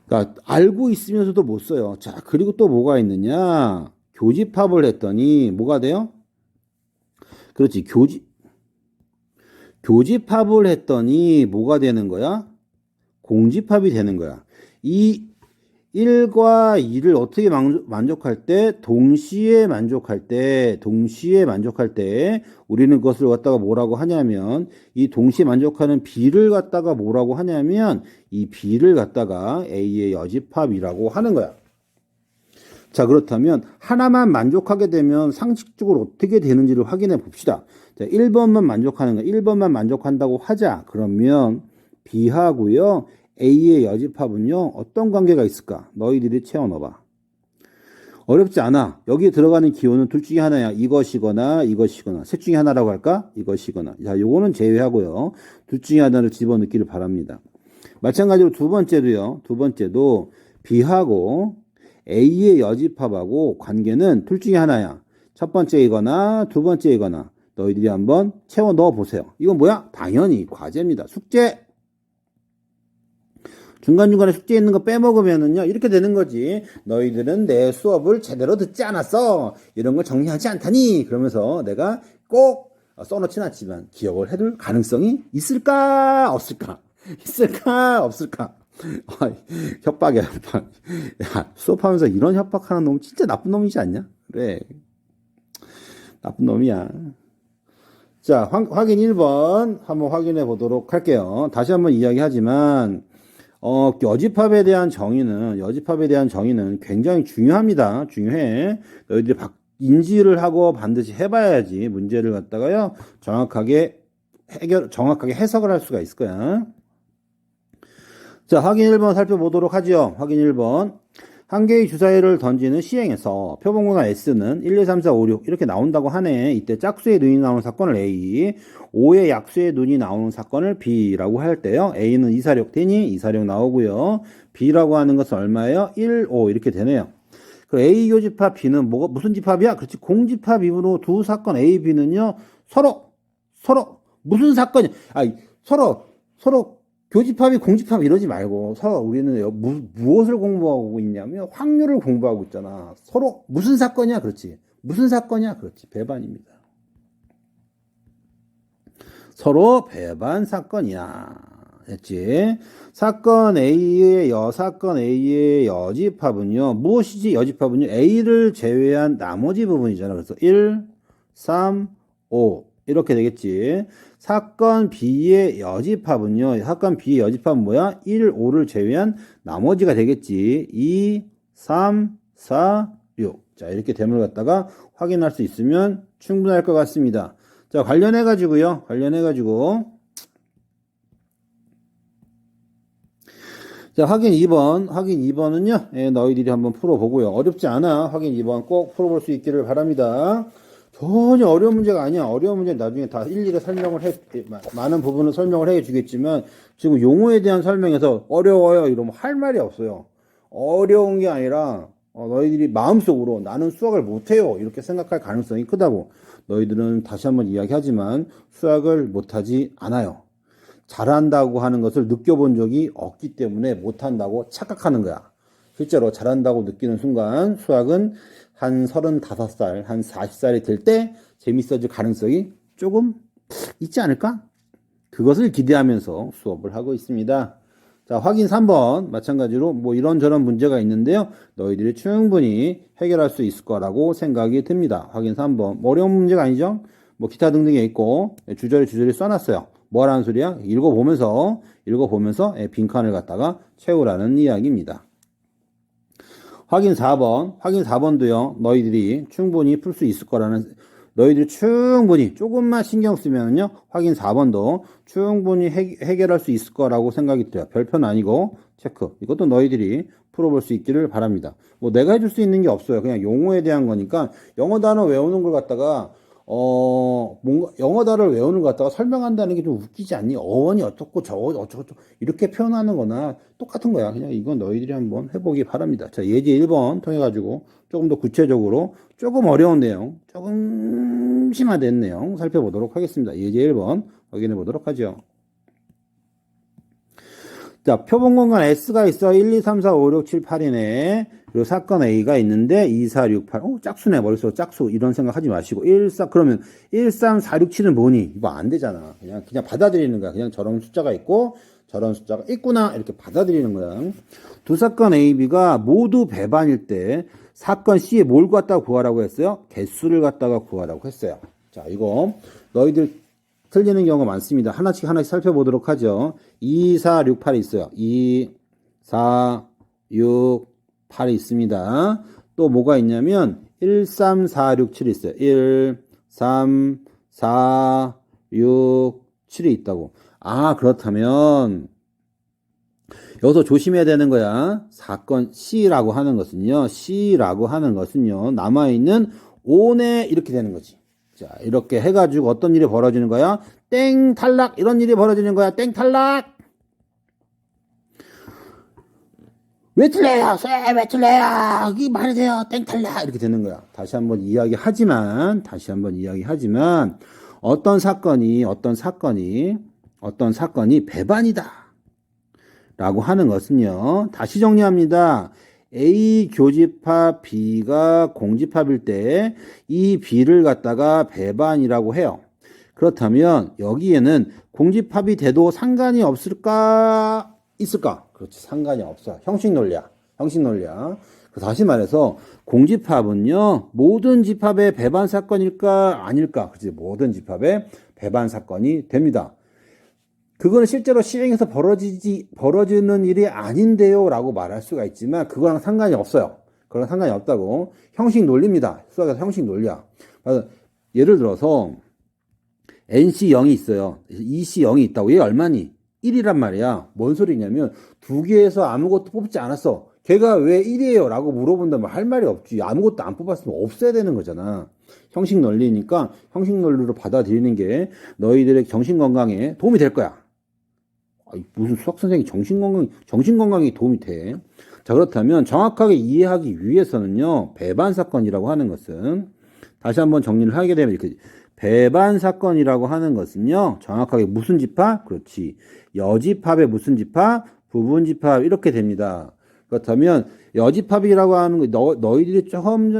그러니까 알고 있으면서도 못 써요. 자, 그리고 또 뭐가 있느냐? 교집합을 했더니 뭐가 돼요? 그렇지. 교집합을 했더니 뭐가 되는 거야? 공집합이 되는 거야. 이 1과 2를 어떻게 만족할 때? 동시에 만족할 때 우리는 그것을 갖다가 뭐라고 하냐면 이 동시에 만족하는 B를 갖다가 뭐라고 하냐면 이 B를 갖다가 A의 여집합이라고 하는 거야. 자, 그렇다면 하나만 만족하게 되면 상식적으로 어떻게 되는지를 확인해 봅시다. 자, 1번만 만족하는 거, 1번만 만족한다고 하자. 그러면 B하고요, A의 여집합은요, 어떤 관계가 있을까? 너희들이 채워 넣어봐. 어렵지 않아. 여기에 들어가는 기호는 둘 중에 하나야. 이것이거나. 셋 중에 하나라고 할까? 이것이거나. 자, 요거는 제외하고요. 둘 중에 하나를 집어넣기를 바랍니다. 마찬가지로 두 번째도 B하고 A의 여집합하고 관계는 둘 중에 하나야. 첫 번째이거나 두 번째이거나. 너희들이 한번 채워 넣어 보세요. 이건 뭐야? 당연히 과제입니다. 숙제. 중간중간에 숙제 있는 거 빼먹으면은요, 이렇게 되는 거지. 너희들은 내 수업을 제대로 듣지 않았어. 이런 걸 정리하지 않다니. 그러면서 내가 꼭 써놓진 않지만 기억을 해둘 가능성이 있을까? 없을까? 있을까? 없을까? 협박이야, 협박. 야, 수업하면서 이런 협박하는 놈 진짜 나쁜 놈이지 않냐? 그래. 나쁜 놈이야. 자, 확인 1번 한번 확인해 보도록 할게요. 다시 한번 이야기하지만, 여집합에 대한 정의는 굉장히 중요합니다. 중요해. 너희들이 인지를 하고 반드시 해봐야지 문제를 갖다가요, 정확하게 해석을 할 수가 있을 거야. 자, 확인 1번 살펴보도록 하죠. 확인 1번. 한 개의 주사위를 던지는 시행에서 표본공간 S는 1, 2, 3, 4, 5, 6 이렇게 나온다고 하네. 이때 짝수의 눈이 나오는 사건을 A, 5의 약수의 눈이 나오는 사건을 B라고 할 때요. A는 2, 4, 6 되니 2, 4, 6 나오고요. B라고 하는 것은 얼마예요? 1, 5 이렇게 되네요. 그럼 A 교집합 B는 무슨 집합이야? 그렇지. 공집합이므로 두 사건 A, B는요. 서로 무슨 사건이야? 서로 교집합이 공집합 이러지 말고 서로 우리는 무엇을 공부하고 있냐면 확률을 공부하고 있잖아. 서로 무슨 사건이야? 그렇지. 무슨 사건이야? 그렇지. 배반입니다. 서로 배반 사건이야. 됐지? 사건 A의 여집합은요. 무엇이지? 여집합은요. A를 제외한 나머지 부분이잖아. 그래서 1, 3, 5 이렇게 되겠지. 사건 B의 여집합은요. 사건 B의 여집합은 뭐야? 1, 5를 제외한 나머지가 되겠지. 2, 3, 4, 6. 자, 이렇게 됨을 갖다가 확인할 수 있으면 충분할 것 같습니다. 자, 관련해가지고 자, 확인 2번은요. 너희들이 한번 풀어보고요. 어렵지 않아. 확인 2번 꼭 풀어볼 수 있기를 바랍니다. 전혀 어려운 문제가 아니야. 어려운 문제는 나중에 다 일일이 많은 부분을 설명을 해 주겠지만, 지금 용어에 대한 설명에서 어려워요 이러면 할 말이 없어요. 어려운 게 아니라, 너희들이 마음속으로 나는 수학을 못해요 이렇게 생각할 가능성이 크다고. 너희들은 다시 한번 이야기하지만 수학을 못하지 않아요. 잘한다고 하는 것을 느껴본 적이 없기 때문에 못한다고 착각하는 거야. 실제로 잘한다고 느끼는 순간 수학은 한 35살, 한 40살이 될 때 재밌어질 가능성이 조금 있지 않을까? 그것을 기대하면서 수업을 하고 있습니다. 자, 확인 3번 마찬가지로 뭐 이런저런 문제가 있는데요. 너희들이 충분히 해결할 수 있을 거라고 생각이 듭니다. 확인 3번. 뭐 어려운 문제가 아니죠? 뭐 기타 등등에 있고 주저리 써놨어요. 뭐라는 소리야? 읽어보면서 빈칸을 갖다가 채우라는 이야기입니다. 확인 4번도요. 너희들이 충분히 풀 수 있을 거라는, 너희들이 충분히 조금만 신경 쓰면요. 확인 4번도 충분히 해결할 수 있을 거라고 생각이 들어요. 별표는 아니고 체크. 이것도 너희들이 풀어볼 수 있기를 바랍니다. 뭐 내가 해줄 수 있는 게 없어요. 그냥 용어에 대한 거니까 영어 단어 외우는 걸 갖다가 뭔가 영어 단어를 외우는 것 같다가 설명한다는 게 좀 웃기지 않니? 어원이 어떻고 어쩌고 이렇게 표현하는 거나 똑같은 거야. 그냥 이건 너희들이 한번 해보기 바랍니다. 자, 예제 1번 통해가지고 조금 더 구체적으로 조금 어려운 내용, 조금 심화된 내용 살펴보도록 하겠습니다. 예제 1번 확인해 보도록 하죠. 자, 표본 공간 S가 있어. 1, 2, 3, 4, 5, 6, 7, 8이네. 그리고 사건 A가 있는데 2, 4, 6, 8. 짝수네. 머릿속으로 짝수. 이런 생각 하지 마시고. 그러면 1, 3, 4, 6, 7은 뭐니? 이거 안 되잖아. 그냥 받아들이는 거야. 그냥 저런 숫자가 있고 저런 숫자가 있구나. 이렇게 받아들이는 거야. 두 사건 A, B가 모두 배반일 때 사건 C에 뭘 갖다가 구하라고 했어요? 개수를 갖다가 구하라고 했어요. 자, 이거 너희들 틀리는 경우가 많습니다. 하나씩 살펴보도록 하죠. 2, 4, 6, 8이 있어요. 2, 4, 6, 8이 있습니다. 또 뭐가 있냐면 1, 3, 4, 6, 7이 있어요. 1, 3, 4, 6, 7이 있다고. 아, 그렇다면 여기서 조심해야 되는 거야. 사건 C라고 하는 것은요. 남아있는 5네 이렇게 되는 거지. 자, 이렇게 해가지고 어떤 일이 벌어지는 거야? 땡, 탈락! 이런 일이 벌어지는 거야. 땡, 탈락! 왜 틀려요? 왜 틀려요? 이게 말이 돼요. 땡, 탈락! 이렇게 되는 거야. 다시 한번 이야기하지만, 어떤 사건이 배반이다 라고 하는 것은요. 다시 정리합니다. A 교집합 B가 공집합일 때 이 B를 갖다가 배반이라고 해요. 그렇다면 여기에는 공집합이 돼도 상관이 없을까? 있을까? 그렇지. 상관이 없어. 형식 논리야. 다시 말해서 공집합은요. 모든 집합의 배반 사건일까? 아닐까? 그렇지. 모든 집합의 배반 사건이 됩니다. 그거는 실제로 시행에서 벌어지는 일이 아닌데요 라고 말할 수가 있지만 그거랑 상관이 없어요. 그거랑 상관이 없다고. 형식 논리입니다. 수학에서 형식 논리야. 예를 들어서 NC0이 있어요. EC0이 있다고. 얘 얼마니? 1이란 말이야. 뭔 소리냐면 두 개에서 아무것도 뽑지 않았어. 걔가 왜 1이에요? 라고 물어본다면 할 말이 없지. 아무것도 안 뽑았으면 없어야 되는 거잖아. 형식 논리니까 형식 논리로 받아들이는 게 너희들의 정신건강에 도움이 될 거야. 무슨 수학 선생님이 정신건강에 도움이 돼. 자, 그렇다면 정확하게 이해하기 위해서는요, 배반 사건이라고 하는 것은, 다시 한번 정리를 하게 되면, 이렇게, 배반 사건이라고 하는 것은요, 정확하게 무슨 집합? 그렇지. 여집합의 무슨 집합? 부분집합, 이렇게 됩니다. 그렇다면, 여집합이라고 하는 거, 너희들이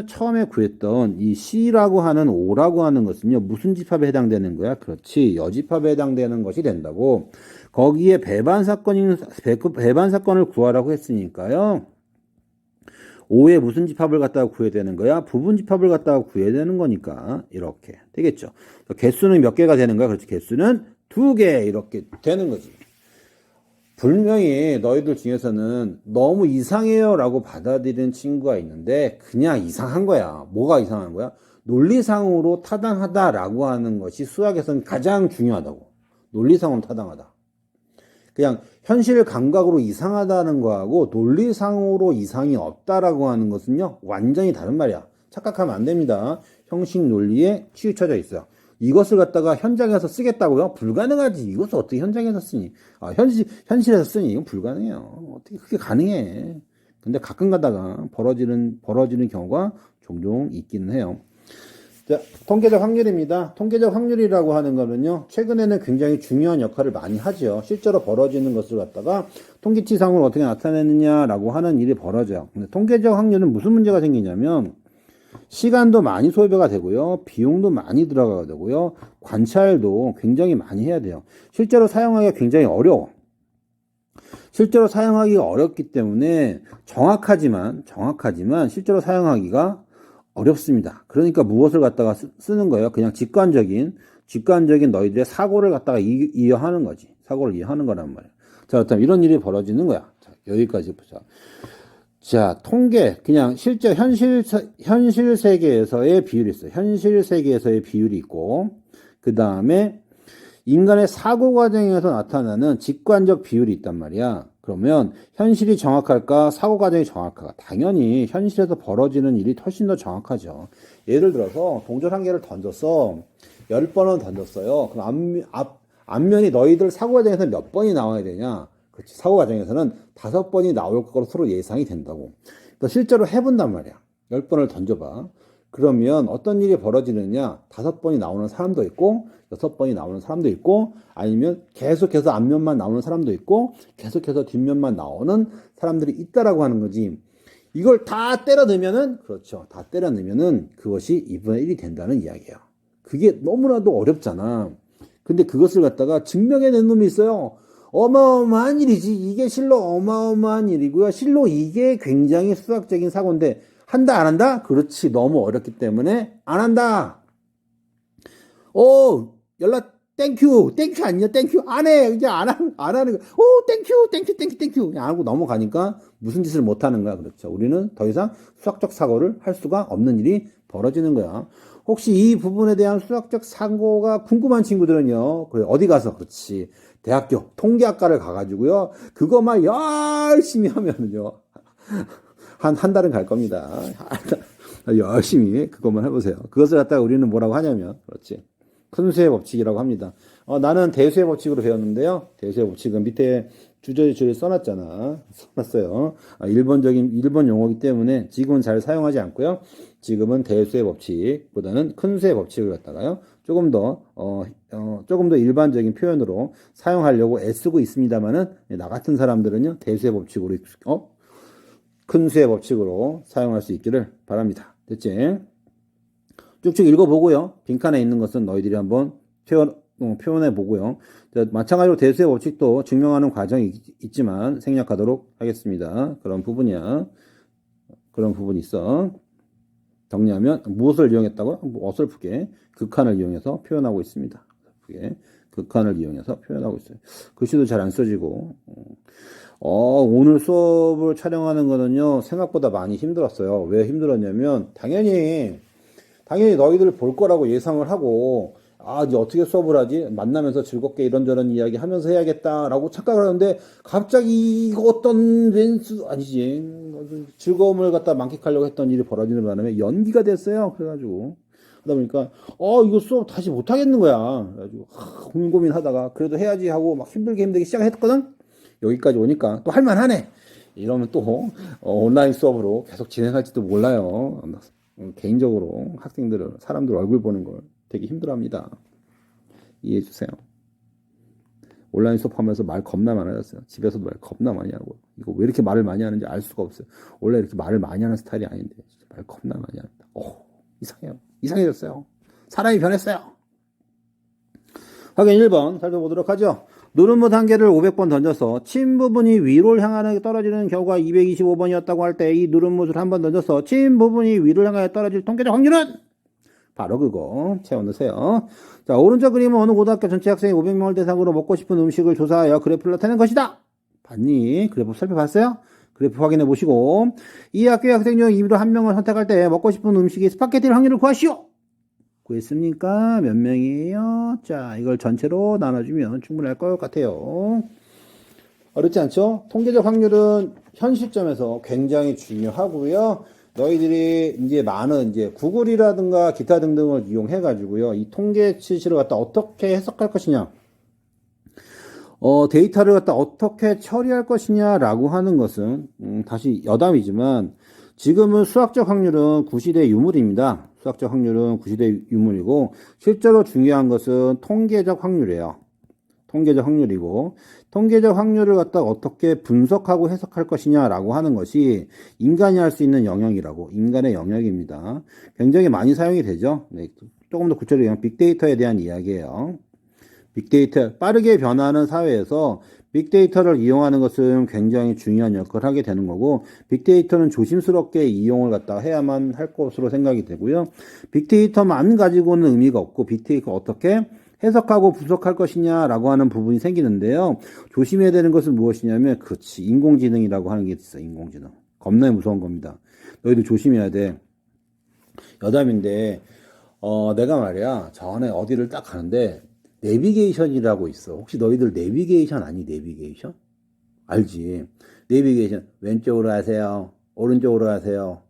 처음에 구했던 이 C라고 하는 O라고 하는 것은요, 무슨 집합에 해당되는 거야? 그렇지. 여집합에 해당되는 것이 된다고. 거기에 배반 사건을 구하라고 했으니까요. 5의 무슨 집합을 갖다가 구해야 되는 거야? 부분 집합을 갖다가 구해야 되는 거니까 이렇게 되겠죠. 개수는 몇 개가 되는 거야? 그렇지. 개수는 2개 이렇게 되는 거지. 분명히 너희들 중에서는 너무 이상해요 라고 받아들이는 친구가 있는데 그냥 이상한 거야. 뭐가 이상한 거야? 논리상으로 타당하다라고 하는 것이 수학에서는 가장 중요하다고. 논리상으로 타당하다. 그냥 현실 감각으로 이상하다는 거하고 논리상으로 이상이 없다라고 하는 것은요 완전히 다른 말이야. 착각하면 안 됩니다. 형식 논리에 치우쳐져 있어요. 이것을 갖다가 현장에서 쓰겠다고요? 불가능하지. 이것을 어떻게 현장에서 쓰니? 현실에서 쓰니? 이건 불가능해요. 어떻게 그게 가능해? 근데 가끔 가다가 벌어지는 경우가 종종 있기는 해요. 자, 통계적 확률입니다. 통계적 확률이라고 하는 거는요, 최근에는 굉장히 중요한 역할을 많이 하죠. 실제로 벌어지는 것을 갖다가 통계치상으로 어떻게 나타내느냐라고 하는 일이 벌어져요. 근데 통계적 확률은 무슨 문제가 생기냐면, 시간도 많이 소요가 되고요, 비용도 많이 들어가야 되고요, 관찰도 굉장히 많이 해야 돼요. 실제로 사용하기가 굉장히 어려워. 실제로 사용하기가 어렵기 때문에 정확하지만 실제로 사용하기가 어렵습니다. 그러니까 무엇을 갖다가 쓰는 거예요? 그냥 직관적인 너희들의 사고를 갖다가 이해하는 거지. 사고를 이해하는 거란 말이에요. 자, 그렇다면 이런 일이 벌어지는 거야. 자, 여기까지 보자. 자, 통계, 그냥 실제 현실 세계에서의 비율이 있어요. 현실 세계에서의 비율이 있고, 그 다음에 인간의 사고 과정에서 나타나는 직관적 비율이 있단 말이야. 그러면 현실이 정확할까? 사고 과정이 정확할까? 당연히 현실에서 벌어지는 일이 훨씬 더 정확하죠. 예를 들어서 동전 한 개를 던졌어. 10번은 던졌어요. 그럼 앞면이 너희들 사고 과정에서 몇 번이 나와야 되냐? 그렇지. 사고 과정에서는 5번이 나올 것으로 예상이 된다고. 또 실제로 해본단 말이야. 10번을 던져봐. 그러면 어떤 일이 벌어지느냐? 5번이 나오는 사람도 있고 6번이 나오는 사람도 있고 아니면 계속해서 앞면만 나오는 사람도 있고 계속해서 뒷면만 나오는 사람들이 있다라고 하는 거지. 이걸 다 때려 넣으면은 그렇죠. 다 때려 넣으면은 그것이 2분의 1이 된다는 이야기예요. 그게 너무나도 어렵잖아. 근데 그것을 갖다가 증명해낸 놈이 있어요. 어마어마한 일이지. 이게 실로 어마어마한 일이고요. 실로 이게 굉장히 수학적인 사고인데 한다 안 한다? 그렇지. 너무 어렵기 때문에 안 한다. 연락 땡큐 아니야? 땡큐 안 해. 이제 안 하는 거. 땡큐 그냥 안 하고 넘어가니까 무슨 짓을 못 하는 거야. 그렇죠. 우리는 더 이상 수학적 사고를 할 수가 없는 일이 벌어지는 거야. 혹시 이 부분에 대한 수학적 사고가 궁금한 친구들은요. 그래 어디 가서 그렇지. 대학교 통계학과를 가가지고요. 그거만 열심히 하면은요. 한 달은 갈 겁니다. 열심히 그것만 해보세요. 그것을 갖다가 우리는 뭐라고 하냐면 그렇지. 큰 수의 법칙이라고 합니다. 나는 대수의 법칙으로 배웠는데요. 대수의 법칙은 밑에 주저리 줄에 써놨잖아. 써놨어요. 일본 용어이기 때문에 지금은 잘 사용하지 않고요. 지금은 대수의 법칙보다는 큰 수의 법칙을 갖다가요. 조금 더 일반적인 표현으로 사용하려고 애쓰고 있습니다만은, 나 같은 사람들은요, 대수의 법칙으로, 큰 수의 법칙으로 사용할 수 있기를 바랍니다. 됐지? 쭉쭉 읽어보고요. 빈칸에 있는 것은 너희들이 한번 표현해 보고요. 마찬가지로 대수의 법칙도 증명하는 과정이 있지만 생략하도록 하겠습니다. 그런 부분이야. 그런 부분이 있어. 정리하면 무엇을 이용했다고? 어설프게 극한을 이용해서 표현하고 있습니다. 어설프게 극한을 이용해서 표현하고 있어요. 글씨도 잘 안 써지고. 오늘 수업을 촬영하는 거는요, 생각보다 많이 힘들었어요. 왜 힘들었냐면, 당연히 너희들 볼 거라고 예상을 하고, 이제 어떻게 수업을 하지? 만나면서 즐겁게 이런저런 이야기 하면서 해야겠다라고 착각을 하는데, 갑자기 이거 어떤 왼수, 아니지. 즐거움을 갖다 만끽하려고 했던 일이 벌어지는 바람에 연기가 됐어요. 그래가지고. 그러다 보니까, 이거 수업 다시 못하겠는 거야. 그래가지고, 고민 하다가, 그래도 해야지 하고 막 힘들게 시작했거든? 여기까지 오니까 또 할만하네. 이러면 또, 온라인 수업으로 계속 진행할지도 몰라요. 개인적으로 사람들 얼굴 보는 걸 되게 힘들어합니다. 이해해 주세요. 온라인 수업하면서 말 겁나 많아졌어요. 집에서도 말 겁나 많이 하고. 이거 왜 이렇게 말을 많이 하는지 알 수가 없어요. 원래 이렇게 말을 많이 하는 스타일이 아닌데 진짜 말 겁나 많이 합니다. 이상해요. 이상해졌어요. 사람이 변했어요. 확인 1번 살펴보도록 하죠. 누름모 단계를 500번 던져서 침 부분이 위로 향하여 떨어지는 경우가 225번이었다고 할 때 이 누름못을 한번 던져서 침 부분이 위로 향하여 떨어질 통계적 확률은? 바로 그거 채워넣으세요. 자, 오른쪽 그림은 어느 고등학교 전체 학생 500명을 대상으로 먹고 싶은 음식을 조사하여 그래프를 나타낸 것이다. 봤니? 그래프 살펴봤어요? 그래프 확인해 보시고, 이 학교의 학생 중 임의로 한 명을 선택할 때 먹고 싶은 음식이 스파게티일 확률을 구하시오. 구했습니까? 몇 명이에요? 자, 이걸 전체로 나눠주면 충분할 것 같아요. 어렵지 않죠? 통계적 확률은 현 시점에서 굉장히 중요하고요. 너희들이 이제 구글이라든가 기타 등등을 이용해가지고요. 이 통계 치시를 갖다 어떻게 해석할 것이냐. 데이터를 갖다 어떻게 처리할 것이냐라고 하는 것은, 다시 여담이지만, 지금은 수학적 확률은 구시대 유물입니다. 수학적 확률은 구시대 유물이고, 실제로 중요한 것은 통계적 확률이에요. 통계적 확률이고, 통계적 확률을 갖다 어떻게 분석하고 해석할 것이냐라고 하는 것이 인간이 할 수 있는 영역이라고, 인간의 영역입니다. 굉장히 많이 사용이 되죠. 네, 조금 더 구체적으로 빅데이터에 대한 이야기예요. 빅데이터, 빠르게 변화하는 사회에서 빅데이터를 이용하는 것은 굉장히 중요한 역할을 하게 되는 거고, 빅데이터는 조심스럽게 이용을 갖다가 해야만 할 것으로 생각이 되고요. 빅데이터만 가지고는 의미가 없고, 빅데이터 어떻게 해석하고 분석할 것이냐라고 하는 부분이 생기는데요. 조심해야 되는 것은 무엇이냐면, 그렇지, 인공지능이라고 하는 게 있어. 인공지능. 겁나 무서운 겁니다. 너희들 조심해야 돼. 여담인데, 내가 말이야, 전에 어디를 딱 가는데, 내비게이션이라고 있어. 혹시 너희들 내비게이션 아니? 내비게이션? 알지? 내비게이션. 왼쪽으로 가세요. 오른쪽으로 가세요.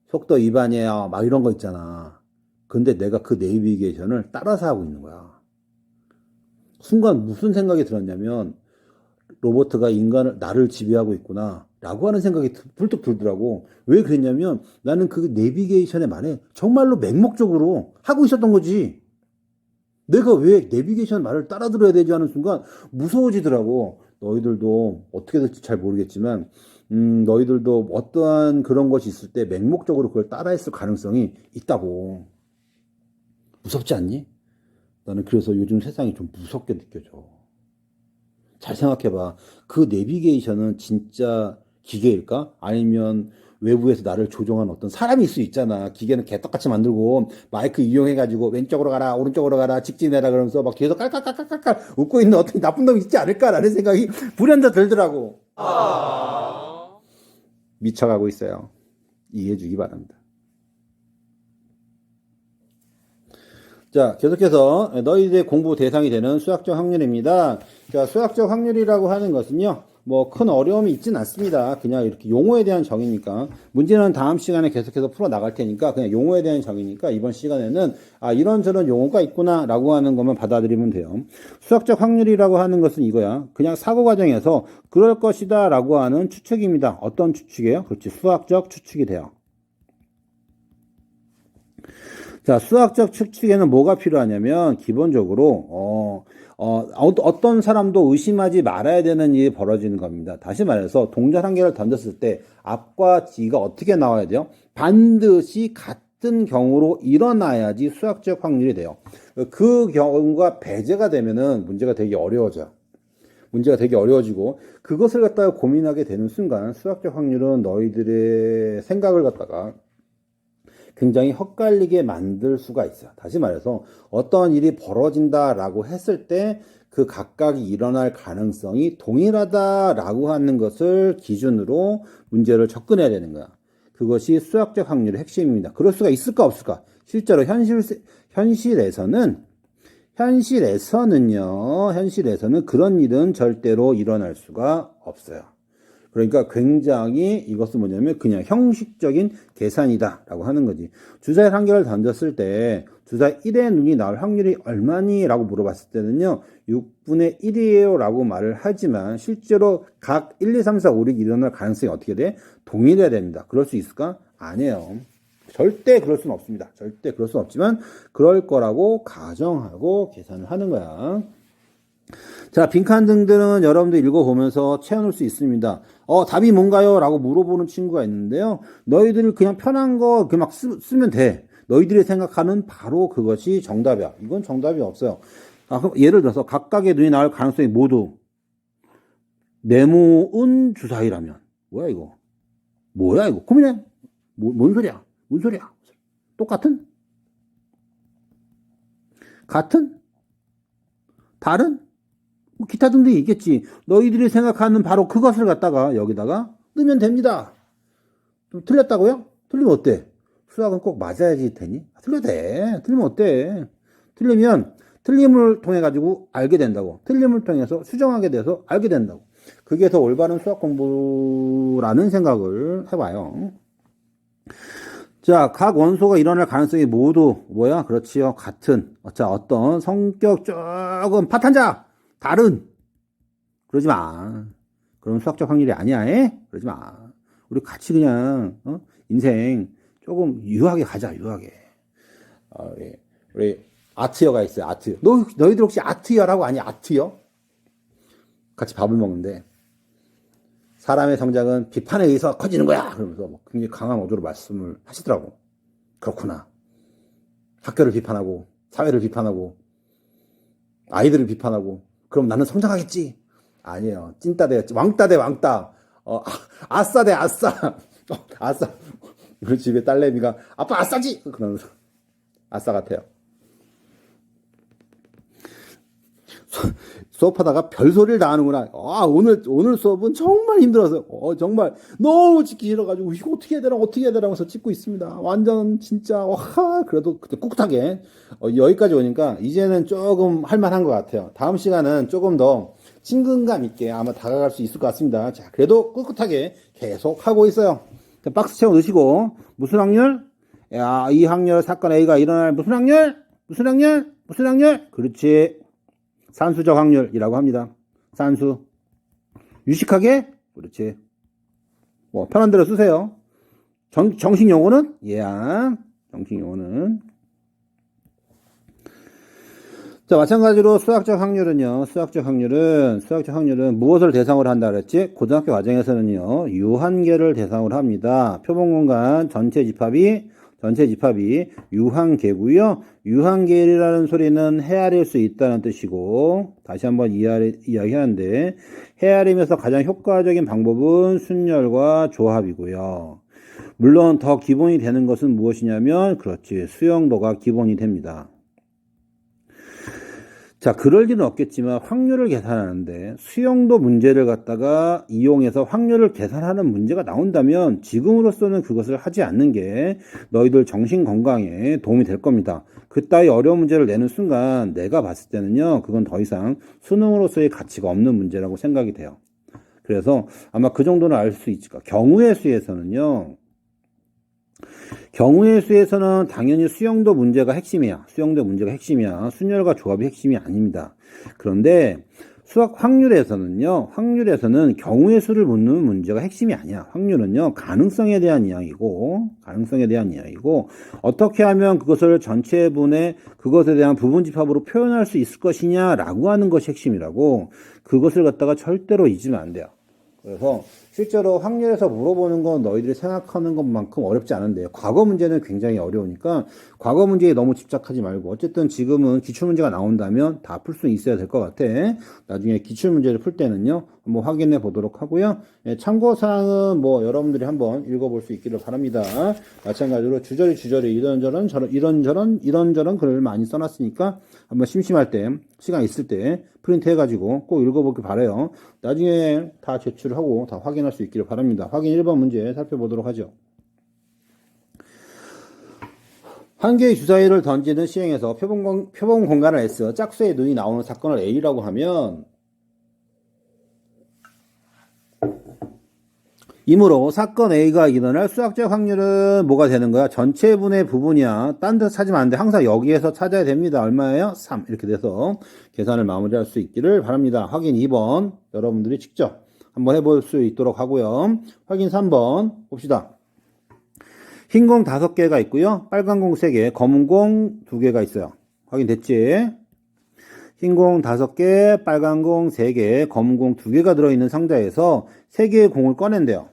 속도 위반이에요. 막 이런 거 있잖아. 근데 내가 그 내비게이션을 따라서 하고 있는 거야. 순간 무슨 생각이 들었냐면, 로봇가 나를 지배하고 있구나. 라고 하는 생각이 불뚝 들더라고. 왜 그랬냐면, 나는 그 내비게이션의 말에 정말로 맹목적으로 하고 있었던 거지. 내가 왜 내비게이션 말을 따라 들어야 되지 하는 순간 무서워지더라고. 너희들도 어떻게 될지 잘 모르겠지만, 너희들도 어떠한 그런 것이 있을 때 맹목적으로 그걸 따라했을 가능성이 있다고. 무섭지 않니? 나는 그래서 요즘 세상이 좀 무섭게 느껴져. 잘 생각해봐. 그 내비게이션은 진짜 기계일까? 아니면 외부에서 나를 조종하는 어떤 사람일 수 있잖아. 기계는 개떡같이 만들고 마이크 이용해가지고 왼쪽으로 가라 오른쪽으로 가라 직진해라 그러면서 막 뒤에서 깔깔깔깔깔 웃고 있는 어떤 나쁜 놈이 있지 않을까라는 생각이 불현듯 들더라고. 미쳐가고 있어요. 이해해주기 바랍니다. 자, 계속해서 너희들의 공부 대상이 되는 수학적 확률입니다. 자, 수학적 확률이라고 하는 것은요, 뭐 큰 어려움이 있진 않습니다. 그냥 이렇게 용어에 대한 정의니까. 문제는 다음 시간에 계속해서 풀어 나갈 테니까 그냥 용어에 대한 정의니까 이번 시간에는 아, 이런저런 용어가 있구나 라고 하는 것만 받아들이면 돼요. 수학적 확률이라고 하는 것은 이거야. 그냥 사고 과정에서 그럴 것이다 라고 하는 추측입니다. 어떤 추측이에요? 그렇지. 수학적 추측이 돼요. 자, 수학적 추측에는 뭐가 필요하냐면 기본적으로 어떤 사람도 의심하지 말아야 되는 일이 벌어지는 겁니다. 다시 말해서 동전 한 개를 던졌을 때 앞과 뒤가 어떻게 나와야 돼요? 반드시 같은 경우로 일어나야지 수학적 확률이 돼요. 그 경우가 배제가 되면은 문제가 되게 어려워져요. 문제가 되게 어려워지고 그것을 갖다가 고민하게 되는 순간 수학적 확률은 너희들의 생각을 갖다가 굉장히 헛갈리게 만들 수가 있어요. 다시 말해서 어떤 일이 벌어진다라고 했을 때 그 각각이 일어날 가능성이 동일하다라고 하는 것을 기준으로 문제를 접근해야 되는 거야. 그것이 수학적 확률의 핵심입니다. 그럴 수가 있을까 없을까? 실제로 현실에서는 그런 일은 절대로 일어날 수가 없어요. 그러니까 굉장히 이것은 뭐냐면 그냥 형식적인 계산이다 라고 하는 거지. 주사위 한 개를 던졌을 때 주사위 1의 눈이 나올 확률이 얼마니? 라고 물어봤을 때는요 6분의 1이에요 라고 말을 하지만 실제로 각 1, 2, 3, 4, 5, 6 일어날 가능성이 어떻게 돼? 동일해야 됩니다. 그럴 수 있을까? 아니에요. 절대 그럴 수는 없습니다. 절대 그럴 수는 없지만 그럴 거라고 가정하고 계산을 하는 거야. 자, 빈칸 등들은 여러분들 읽어보면서 채워놓을 수 있습니다. 답이 뭔가요? 라고 물어보는 친구가 있는데요. 너희들 그냥 편한 거 그냥 막 쓰면 돼. 너희들이 생각하는 바로 그것이 정답이야. 이건 정답이 없어요. 그럼 예를 들어서 각각의 눈이 나올 가능성이 모두 네모은 주사위라면 뭐야 이거? 고민해. 뭔 소리야? 뭔 소리야? 똑같은? 같은? 다른? 기타 등등이 있겠지. 너희들이 생각하는 바로 그것을 갖다가 여기다가 넣으면 됩니다. 좀 틀렸다고요? 틀리면 어때? 수학은 꼭 맞아야지 되니? 틀려도 돼. 틀리면 어때? 틀리면 틀림을 통해 가지고 알게 된다고. 틀림을 통해서 수정하게 돼서 알게 된다고. 그게 더 올바른 수학 공부라는 생각을 해봐요. 자, 각 원소가 일어날 가능성이 모두 뭐야? 그렇지요. 같은. 자, 어떤 성격 조금 파탄자 다른. 그러지 마. 그럼 수학적 확률이 아니야. 그러지 마. 우리 같이 그냥 인생 조금 유하게 가자. 유하게. 우리 아트여가 있어요. 아트. 너희들 혹시 아트여라고 아니? 아트여? 같이 밥을 먹는데 사람의 성장은 비판에 의해서 커지는 거야. 그러면서 굉장히 강한 어조로 말씀을 하시더라고. 그렇구나. 학교를 비판하고 사회를 비판하고 아이들을 비판하고 그럼 나는 성장하겠지. 아니에요. 찐따 대 왕따 대 왕따. 아싸 대 아싸. 아싸. 우리 집에 딸내미가 아빠 아싸지. 그러면서 아싸 같아요. 수업하다가 별소리를 다 하는구나. 오늘 수업은 정말 힘들어서 정말 너무 찍기 싫어가지고 이거 어떻게 해야 되나 하면서 찍고 있습니다. 완전 진짜 그래도 그때 꿋꿋하게 여기까지 오니까 이제는 조금 할만한 것 같아요. 다음 시간은 조금 더 친근감 있게 아마 다가갈 수 있을 것 같습니다. 자, 그래도 꿋꿋하게 계속 하고 있어요. 자, 박스 채워 넣으시고 무슨 확률? 야, 이 확률 사건 A가 일어날 무슨 확률? 무슨 확률? 그렇지. 산수적 확률이라고 합니다. 산수. 유식하게? 그렇지. 뭐, 편한 대로 쓰세요. 정식 용어는? 정식 용어는. 자, 마찬가지로 수학적 확률은 무엇을 대상으로 한다 그랬지? 고등학교 과정에서는요, 유한계를 대상으로 합니다. 표본공간 전체 집합이 유한계고요. 유한계라는 소리는 헤아릴 수 있다는 뜻이고 다시 한번 이야기하는데 헤아림에서 가장 효과적인 방법은 순열과 조합이고요. 물론 더 기본이 되는 것은 무엇이냐면 그렇지 수영도가 기본이 됩니다. 자, 그럴 일은 없겠지만 확률을 계산하는데 수영도 문제를 갖다가 이용해서 확률을 계산하는 문제가 나온다면 지금으로서는 그것을 하지 않는 게 너희들 정신 건강에 도움이 될 겁니다. 그따위 어려운 문제를 내는 순간 내가 봤을 때는요, 그건 더 이상 수능으로서의 가치가 없는 문제라고 생각이 돼요. 그래서 그래서 아마 그 정도는 알 수 있을 거야. 경우의 수에서는요. 경우의 수에서는 당연히 수영도 문제가 핵심이야. 수영도 문제가 핵심이야. 순열과 조합이 핵심이 아닙니다. 그런데 수학 확률에서는요. 확률에서는 경우의 수를 묻는 문제가 핵심이 아니야. 확률은요. 가능성에 대한 이야기고 어떻게 하면 그것을 전체분의 그것에 대한 부분집합으로 표현할 수 있을 것이냐라고 하는 것이 핵심이라고 그것을 갖다가 절대로 잊으면 안 돼요. 그래서 실제로 확률에서 물어보는 건 너희들이 생각하는 것만큼 어렵지 않은데 과거 문제는 굉장히 어려우니까 과거 문제에 너무 집착하지 말고 어쨌든 지금은 기출문제가 나온다면 다 풀 수 있어야 될 것 같아. 나중에 기출문제를 풀 때는요 한번 확인해 보도록 하고요. 참고사항은 뭐 여러분들이 한번 읽어볼 수 있기를 바랍니다. 마찬가지로 주저리 이런저런 글을 많이 써놨으니까 한번 심심할 때 시간 있을 때 프린트 해가지고 꼭 읽어보길 바라요. 나중에 다 제출하고 다 확인할 수 있기를 바랍니다. 확인 1번 문제 살펴보도록 하죠. 한 개의 주사위를 던지는 시행에서 표본 공간을 S, 짝수의 눈이 나오는 사건을 A라고 하면 이므로 사건 A가 일어날 수학적 확률은 뭐가 되는 거야? 전체분의 부분이야. 딴 데서 찾으면 안 돼. 항상 여기에서 찾아야 됩니다. 얼마예요? 3. 이렇게 돼서 계산을 마무리할 수 있기를 바랍니다. 확인 2번 여러분들이 직접 한번 해볼 수 있도록 하고요. 확인 3번 봅시다. 흰 공 5개가 있고요. 빨간 공 3개, 검은 공 2개가 있어요. 확인됐지? 흰 공 5개, 빨간 공 3개, 검은 공 2개가 들어있는 상자에서 3개의 공을 꺼낸대요.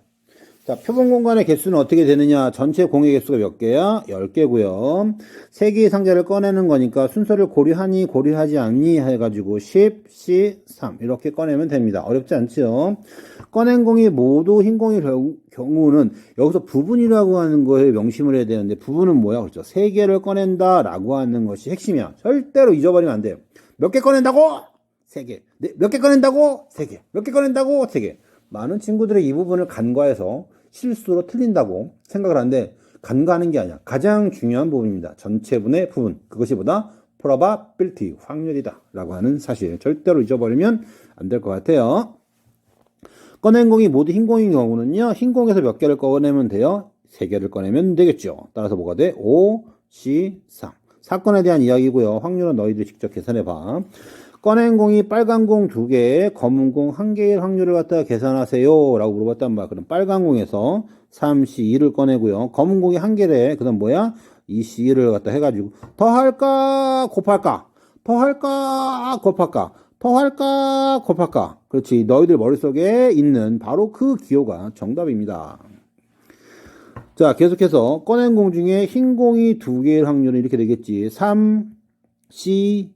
자, 표본 공간의 개수는 어떻게 되느냐? 전체 공의 개수가 몇 개야? 10개고요. 3개의 상자를 꺼내는 거니까 순서를 고려하니 고려하지 않니 해가지고 10, 10, 3 이렇게 꺼내면 됩니다. 어렵지 않죠? 꺼낸 공이 모두 흰 공일 경우는 여기서 부분이라고 하는 거에 명심을 해야 되는데 부분은 뭐야? 그렇죠? 3개를 꺼낸다 라고 하는 것이 핵심이야. 절대로 잊어버리면 안 돼요. 몇 개 꺼낸다고? 3개. 몇 개 꺼낸다고? 3개. 몇 개 꺼낸다고? 3개. 많은 친구들이 이 부분을 간과해서 실수로 틀린다고 생각을 하는데 간과하는 게 아니야. 가장 중요한 부분입니다. 전체분의 부분. 그것이 보다 probability, 확률이다 라고 하는 사실. 절대로 잊어버리면 안 될 것 같아요. 꺼낸 공이 모두 흰 공인 경우는요. 흰 공에서 몇 개를 꺼내면 돼요? 3개를 꺼내면 되겠죠. 따라서 뭐가 돼? 5, 10, 3. 사건에 대한 이야기고요. 확률은 너희들이 직접 계산해봐. 꺼낸 공이 빨간 공 2개, 검은 공 1개의 확률을 갖다가 계산하세요 라고 물어봤단 말이야. 그럼 빨간 공에서 3C2를 꺼내고요. 검은 공이 1개래. 그 다음 뭐야? 2C2를 갖다 해가지고 더할까 곱할까? 더할까 곱할까? 더할까 곱할까? 그렇지. 너희들 머릿속에 있는 바로 그 기호가 정답입니다. 자, 계속해서 꺼낸 공 중에 흰 공이 2개일 확률은 이렇게 되겠지. 3C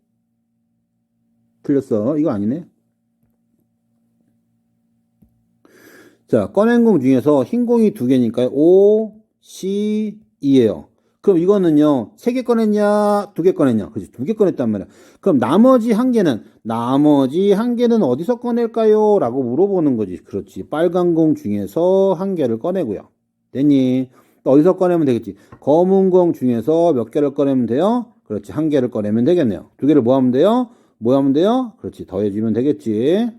틀렸어. 이거 아니네. 자, 꺼낸 공 중에서 흰 공이 2개니까 5, C, 2예요. 그럼 이거는요, 3개 꺼냈냐, 2개 꺼냈냐? 그렇지, 2개 꺼냈단 말이야. 그럼 나머지 1개는 어디서 꺼낼까요? 라고 물어보는 거지. 그렇지. 빨간 공 중에서 1개를 꺼내고요. 됐니? 또 어디서 꺼내면 되겠지? 검은 공 중에서 몇 개를 꺼내면 돼요? 그렇지. 1개를 꺼내면 되겠네요. 2개를 뭐 하면 돼요? 뭐 하면 돼요? 그렇지. 더해주면 되겠지.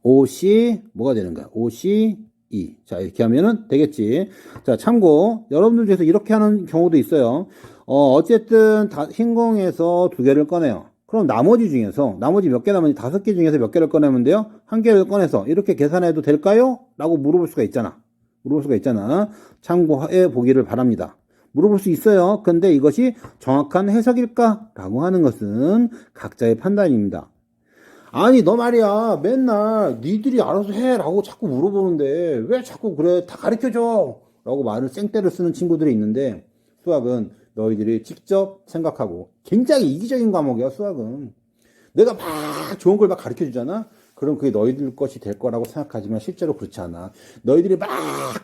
5C, 뭐가 되는 거야? 5C, 2. 자, 이렇게 하면은 되겠지. 자, 참고, 여러분들 중에서 이렇게 하는 경우도 있어요. 어쨌든, 흰 공에서 2개를 꺼내요. 그럼 나머지 몇 개 남았니? 5개 중에서 몇 개를 꺼내면 돼요? 1개를 꺼내서 이렇게 계산해도 될까요? 라고 물어볼 수가 있잖아. 참고해 보기를 바랍니다. 물어볼 수 있어요. 근데 이것이 정확한 해석일까? 라고 하는 것은 각자의 판단입니다. 아니 너 말이야 맨날 니들이 알아서 해 라고 자꾸 물어보는데 왜 자꾸 그래 다 가르쳐줘 라고 말을 생떼를 쓰는 친구들이 있는데 수학은 너희들이 직접 생각하고 굉장히 이기적인 과목이야. 수학은 내가 막 좋은 걸 막 가르쳐주잖아. 그럼 그게 너희들 것이 될 거라고 생각하지만 실제로 그렇지 않아. 너희들이 막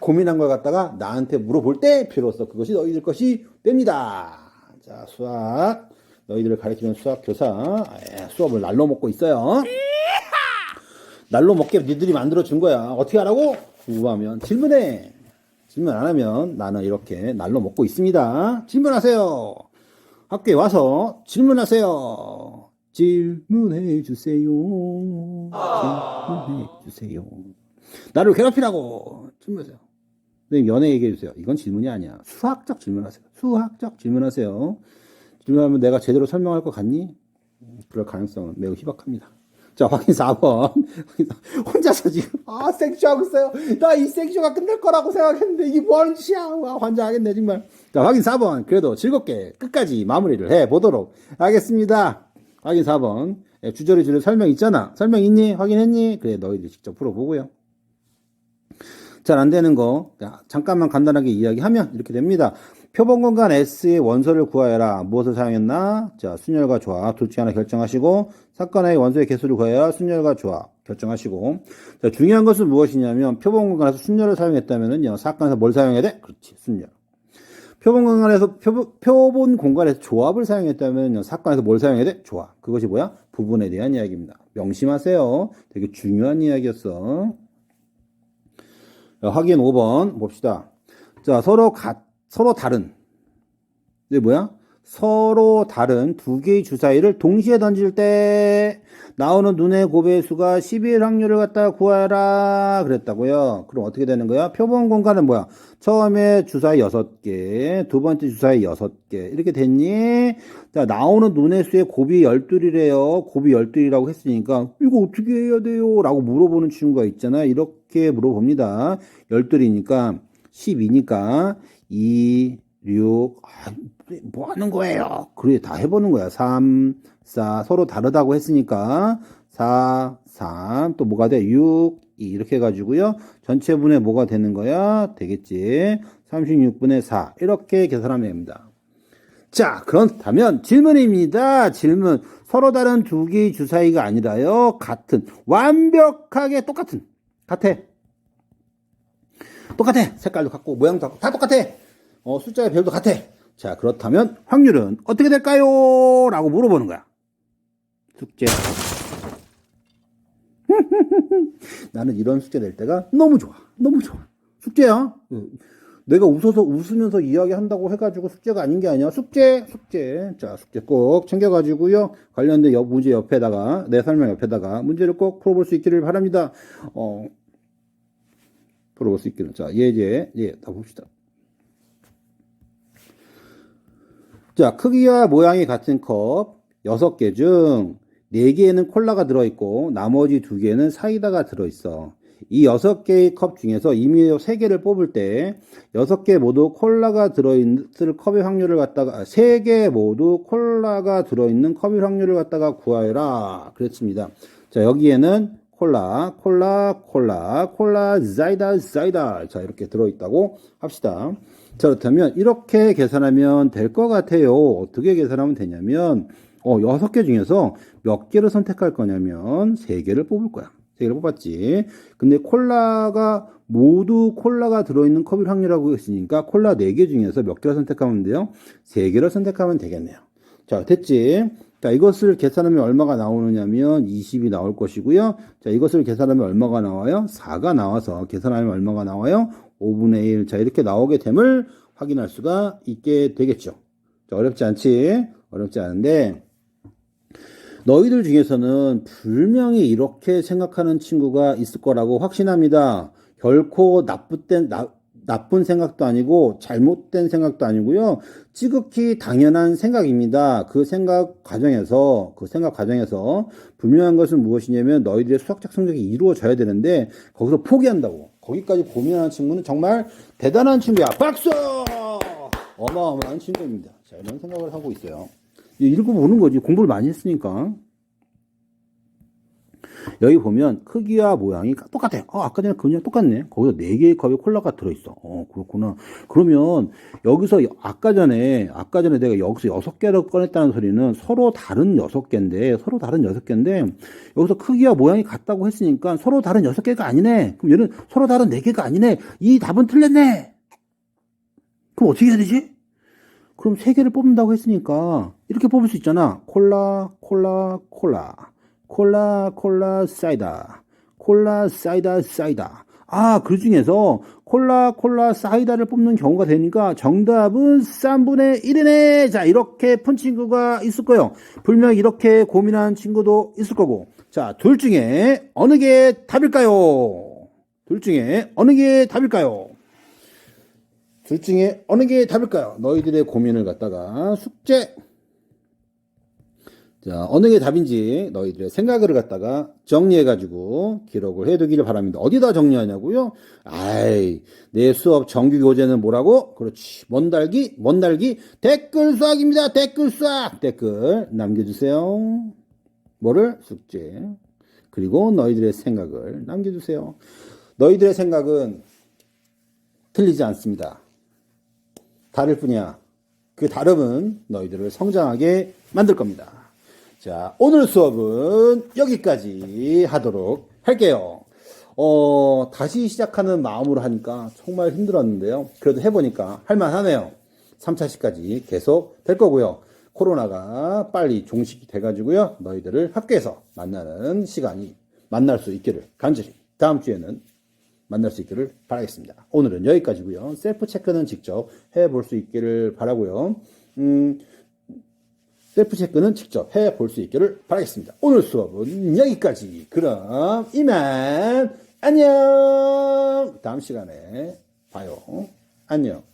고민한 걸 갖다가 나한테 물어볼 때 비로소 그것이 너희들 것이 됩니다. 자, 수학 너희들을 가르치는 수학 교사 수업을 날로 먹고 있어요. 날로 먹게 니들이 만들어 준 거야. 어떻게 하라고? 궁금하면 질문해. 질문 안 하면 나는 이렇게 날로 먹고 있습니다. 질문하세요. 학교에 와서 질문하세요. 질문해 주세요. 질문해 주세요. 나를 괴롭히라고 질문하세요. 선생님 연애 얘기해 주세요. 이건 질문이 아니야. 수학적 질문하세요. 수학적 질문하세요. 질문하면 내가 제대로 설명할 것 같니? 그럴 가능성은 매우 희박합니다. 자, 확인 4번. 혼자서 지금, 생쇼하고 있어요. 나 이 생쇼가 끝날 거라고 생각했는데, 이게 뭐 하는 짓이야. 와, 환장하겠네, 정말. 자, 확인 4번. 그래도 즐겁게 끝까지 마무리를 해보도록 하겠습니다. 확인 4번. 주저리 설명 있잖아. 설명 있니? 확인했니? 그래, 너희들 직접 풀어보고요. 잘 안 되는 거, 잠깐만 간단하게 이야기하면 이렇게 됩니다. 표본 공간 S의 원소를 구하여라. 무엇을 사용했나? 자, 순열과 조합 둘 중에 하나 결정하시고, 사건 A의 원소의 개수를 구하여라. 순열과 조합 결정하시고. 자, 중요한 것은 무엇이냐면, 표본 공간에서 순열을 사용했다면은요, 사건에서 뭘 사용해야 돼? 그렇지, 순열. 표본 공간에서 조합을 사용했다면요, 사건에서 뭘 사용해야 돼? 조합. 그것이 뭐야? 부분에 대한 이야기입니다. 명심하세요. 되게 중요한 이야기였어. 자, 확인 5번 봅시다. 자, 서로 다른. 이게 뭐야? 서로 다른 두 개의 주사위를 동시에 던질 때 나오는 눈의 곱배수가 12일 확률을 갖다 구하라 그랬다고요. 그럼 어떻게 되는 거야? 표본 공간은 뭐야? 처음에 주사위 6개, 두 번째 주사위 6개 이렇게 됐니? 자, 나오는 눈의 수의 곱이 12이래요. 곱이 12이라고 했으니까 이거 어떻게 해야 돼요? 라고 물어보는 친구가 있잖아요. 이렇게 물어봅니다. 12이니까 12니까 2, 6, 뭐 하는 거예요? 그래, 다 해보는 거야. 3, 4, 서로 다르다고 했으니까 4, 3, 또 뭐가 돼? 6, 2 이렇게 해가지고요. 전체분의 뭐가 되는 거야? 되겠지. 36분의 4 이렇게 계산하면 됩니다. 자, 그렇다면 질문입니다. 질문. 서로 다른 두 개의 주사위가 아니라요. 같은, 완벽하게 똑같은. 같아. 색깔도 같고 모양도 같고 다 똑같아. 숫자의 별도 같아. 자, 그렇다면 확률은 어떻게 될까요? 라고 물어보는 거야. 숙제. 나는 이런 숙제 낼 때가 너무 좋아. 숙제야. 내가 웃으면서 이야기한다고 해가지고 숙제가 아닌 게 아니야. 숙제. 자, 숙제 꼭 챙겨가지고요. 관련된 문제 옆에다가, 내 설명 옆에다가 문제를 꼭 풀어볼 수 있기를 바랍니다. 풀어볼 수 있기를. 자, 다 봅시다. 자, 크기와 모양이 같은 컵 6개 중 4개에는 콜라가 들어있고 나머지 2개는 사이다가 들어있어. 이 6개의 컵 중에서 이미 3개를 뽑을 때 6개 모두 콜라가 들어있을 컵의 확률을 갖다가 3개 모두 콜라가 들어있는 컵의 확률을 갖다가 구하여라 그랬습니다. 자, 여기에는 콜라, 사이다. 자, 이렇게 들어있다고 합시다. 자, 그렇다면 이렇게 계산하면 될 것 같아요. 어떻게 계산하면 되냐면 6개 중에서 몇 개를 선택할 거냐면 3개를 뽑을 거야. 3개를 뽑았지. 근데 모두 콜라가 들어있는 컵일 확률이라고 했으니까 콜라 4개 중에서 몇 개를 선택하면 돼요? 3개를 선택하면 되겠네요. 자, 됐지? 자, 이것을 계산하면 얼마가 나오느냐면 20이 나올 것이고요. 자, 이것을 계산하면 얼마가 나와요? 4가 나와서 계산하면 얼마가 나와요? 5분의 1. 자, 이렇게 나오게 됨을 확인할 수가 있게 되겠죠. 자, 어렵지 않은데, 너희들 중에서는 분명히 이렇게 생각하는 친구가 있을 거라고 확신합니다. 결코 나쁜 생각도 아니고 잘못된 생각도 아니고요. 지극히 당연한 생각입니다. 그 생각 과정에서 분명한 것은 무엇이냐면 너희들의 수학적 성적이 이루어져야 되는데 거기서 포기한다고. 거기까지 고민하는 친구는 정말 대단한 친구야. 박수! 어마어마한 친구입니다. 자, 이런 생각을 하고 있어요. 읽어보는 거지. 공부를 많이 했으니까. 여기 보면 크기와 모양이 똑같아요. 아까 전에 그냥 똑같네. 거기서 4개의 컵에 콜라가 들어있어. 그렇구나. 그러면 여기서 아까 전에 내가 여기서 6개를 꺼냈다는 소리는 서로 다른 6개인데 여기서 크기와 모양이 같다고 했으니까 서로 다른 6개가 아니네. 그럼 얘는 서로 다른 4개가 아니네. 이 답은 틀렸네. 그럼 어떻게 해야 되지? 그럼 3개를 뽑는다고 했으니까 이렇게 뽑을 수 있잖아. 콜라, 사이다. 콜라, 사이다. 그 중에서 콜라, 사이다를 뽑는 경우가 되니까 정답은 3분의 1이네. 자, 이렇게 푼 친구가 있을 거예요. 분명 이렇게 고민한 친구도 있을 거고. 자, 둘 중에 어느 게 답일까요? 둘 중에 어느 게 답일까요? 둘 중에 어느 게 답일까요? 너희들의 고민을 갖다가 숙제. 자, 어느 게 답인지 너희들의 생각을 갖다가 정리해가지고 기록을 해두기를 바랍니다. 어디다 정리하냐고요? 내 수업 정규 교재는 뭐라고? 그렇지. 뭔 달기? 댓글 수학입니다. 댓글 수학! 댓글 남겨주세요. 뭐를? 숙제. 그리고 너희들의 생각을 남겨주세요. 너희들의 생각은 틀리지 않습니다. 다를 뿐이야. 그 다름은 너희들을 성장하게 만들 겁니다. 자, 오늘 수업은 여기까지 하도록 할게요. 다시 시작하는 마음으로 하니까 정말 힘들었는데요. 그래도 해보니까 할만하네요. 3차시까지 계속 될 거고요. 코로나가 빨리 종식이 돼가지고요. 너희들을 학교에서 만날 수 있기를 간절히 다음 주에는 만날 수 있기를 바라겠습니다. 오늘은 여기까지고요. 셀프 체크는 직접 해볼 수 있기를 바라고요. 셀프 체크는 직접 해볼 수 있기를 바라겠습니다. 오늘 수업은 여기까지. 그럼 이만 안녕. 다음 시간에 봐요. 안녕.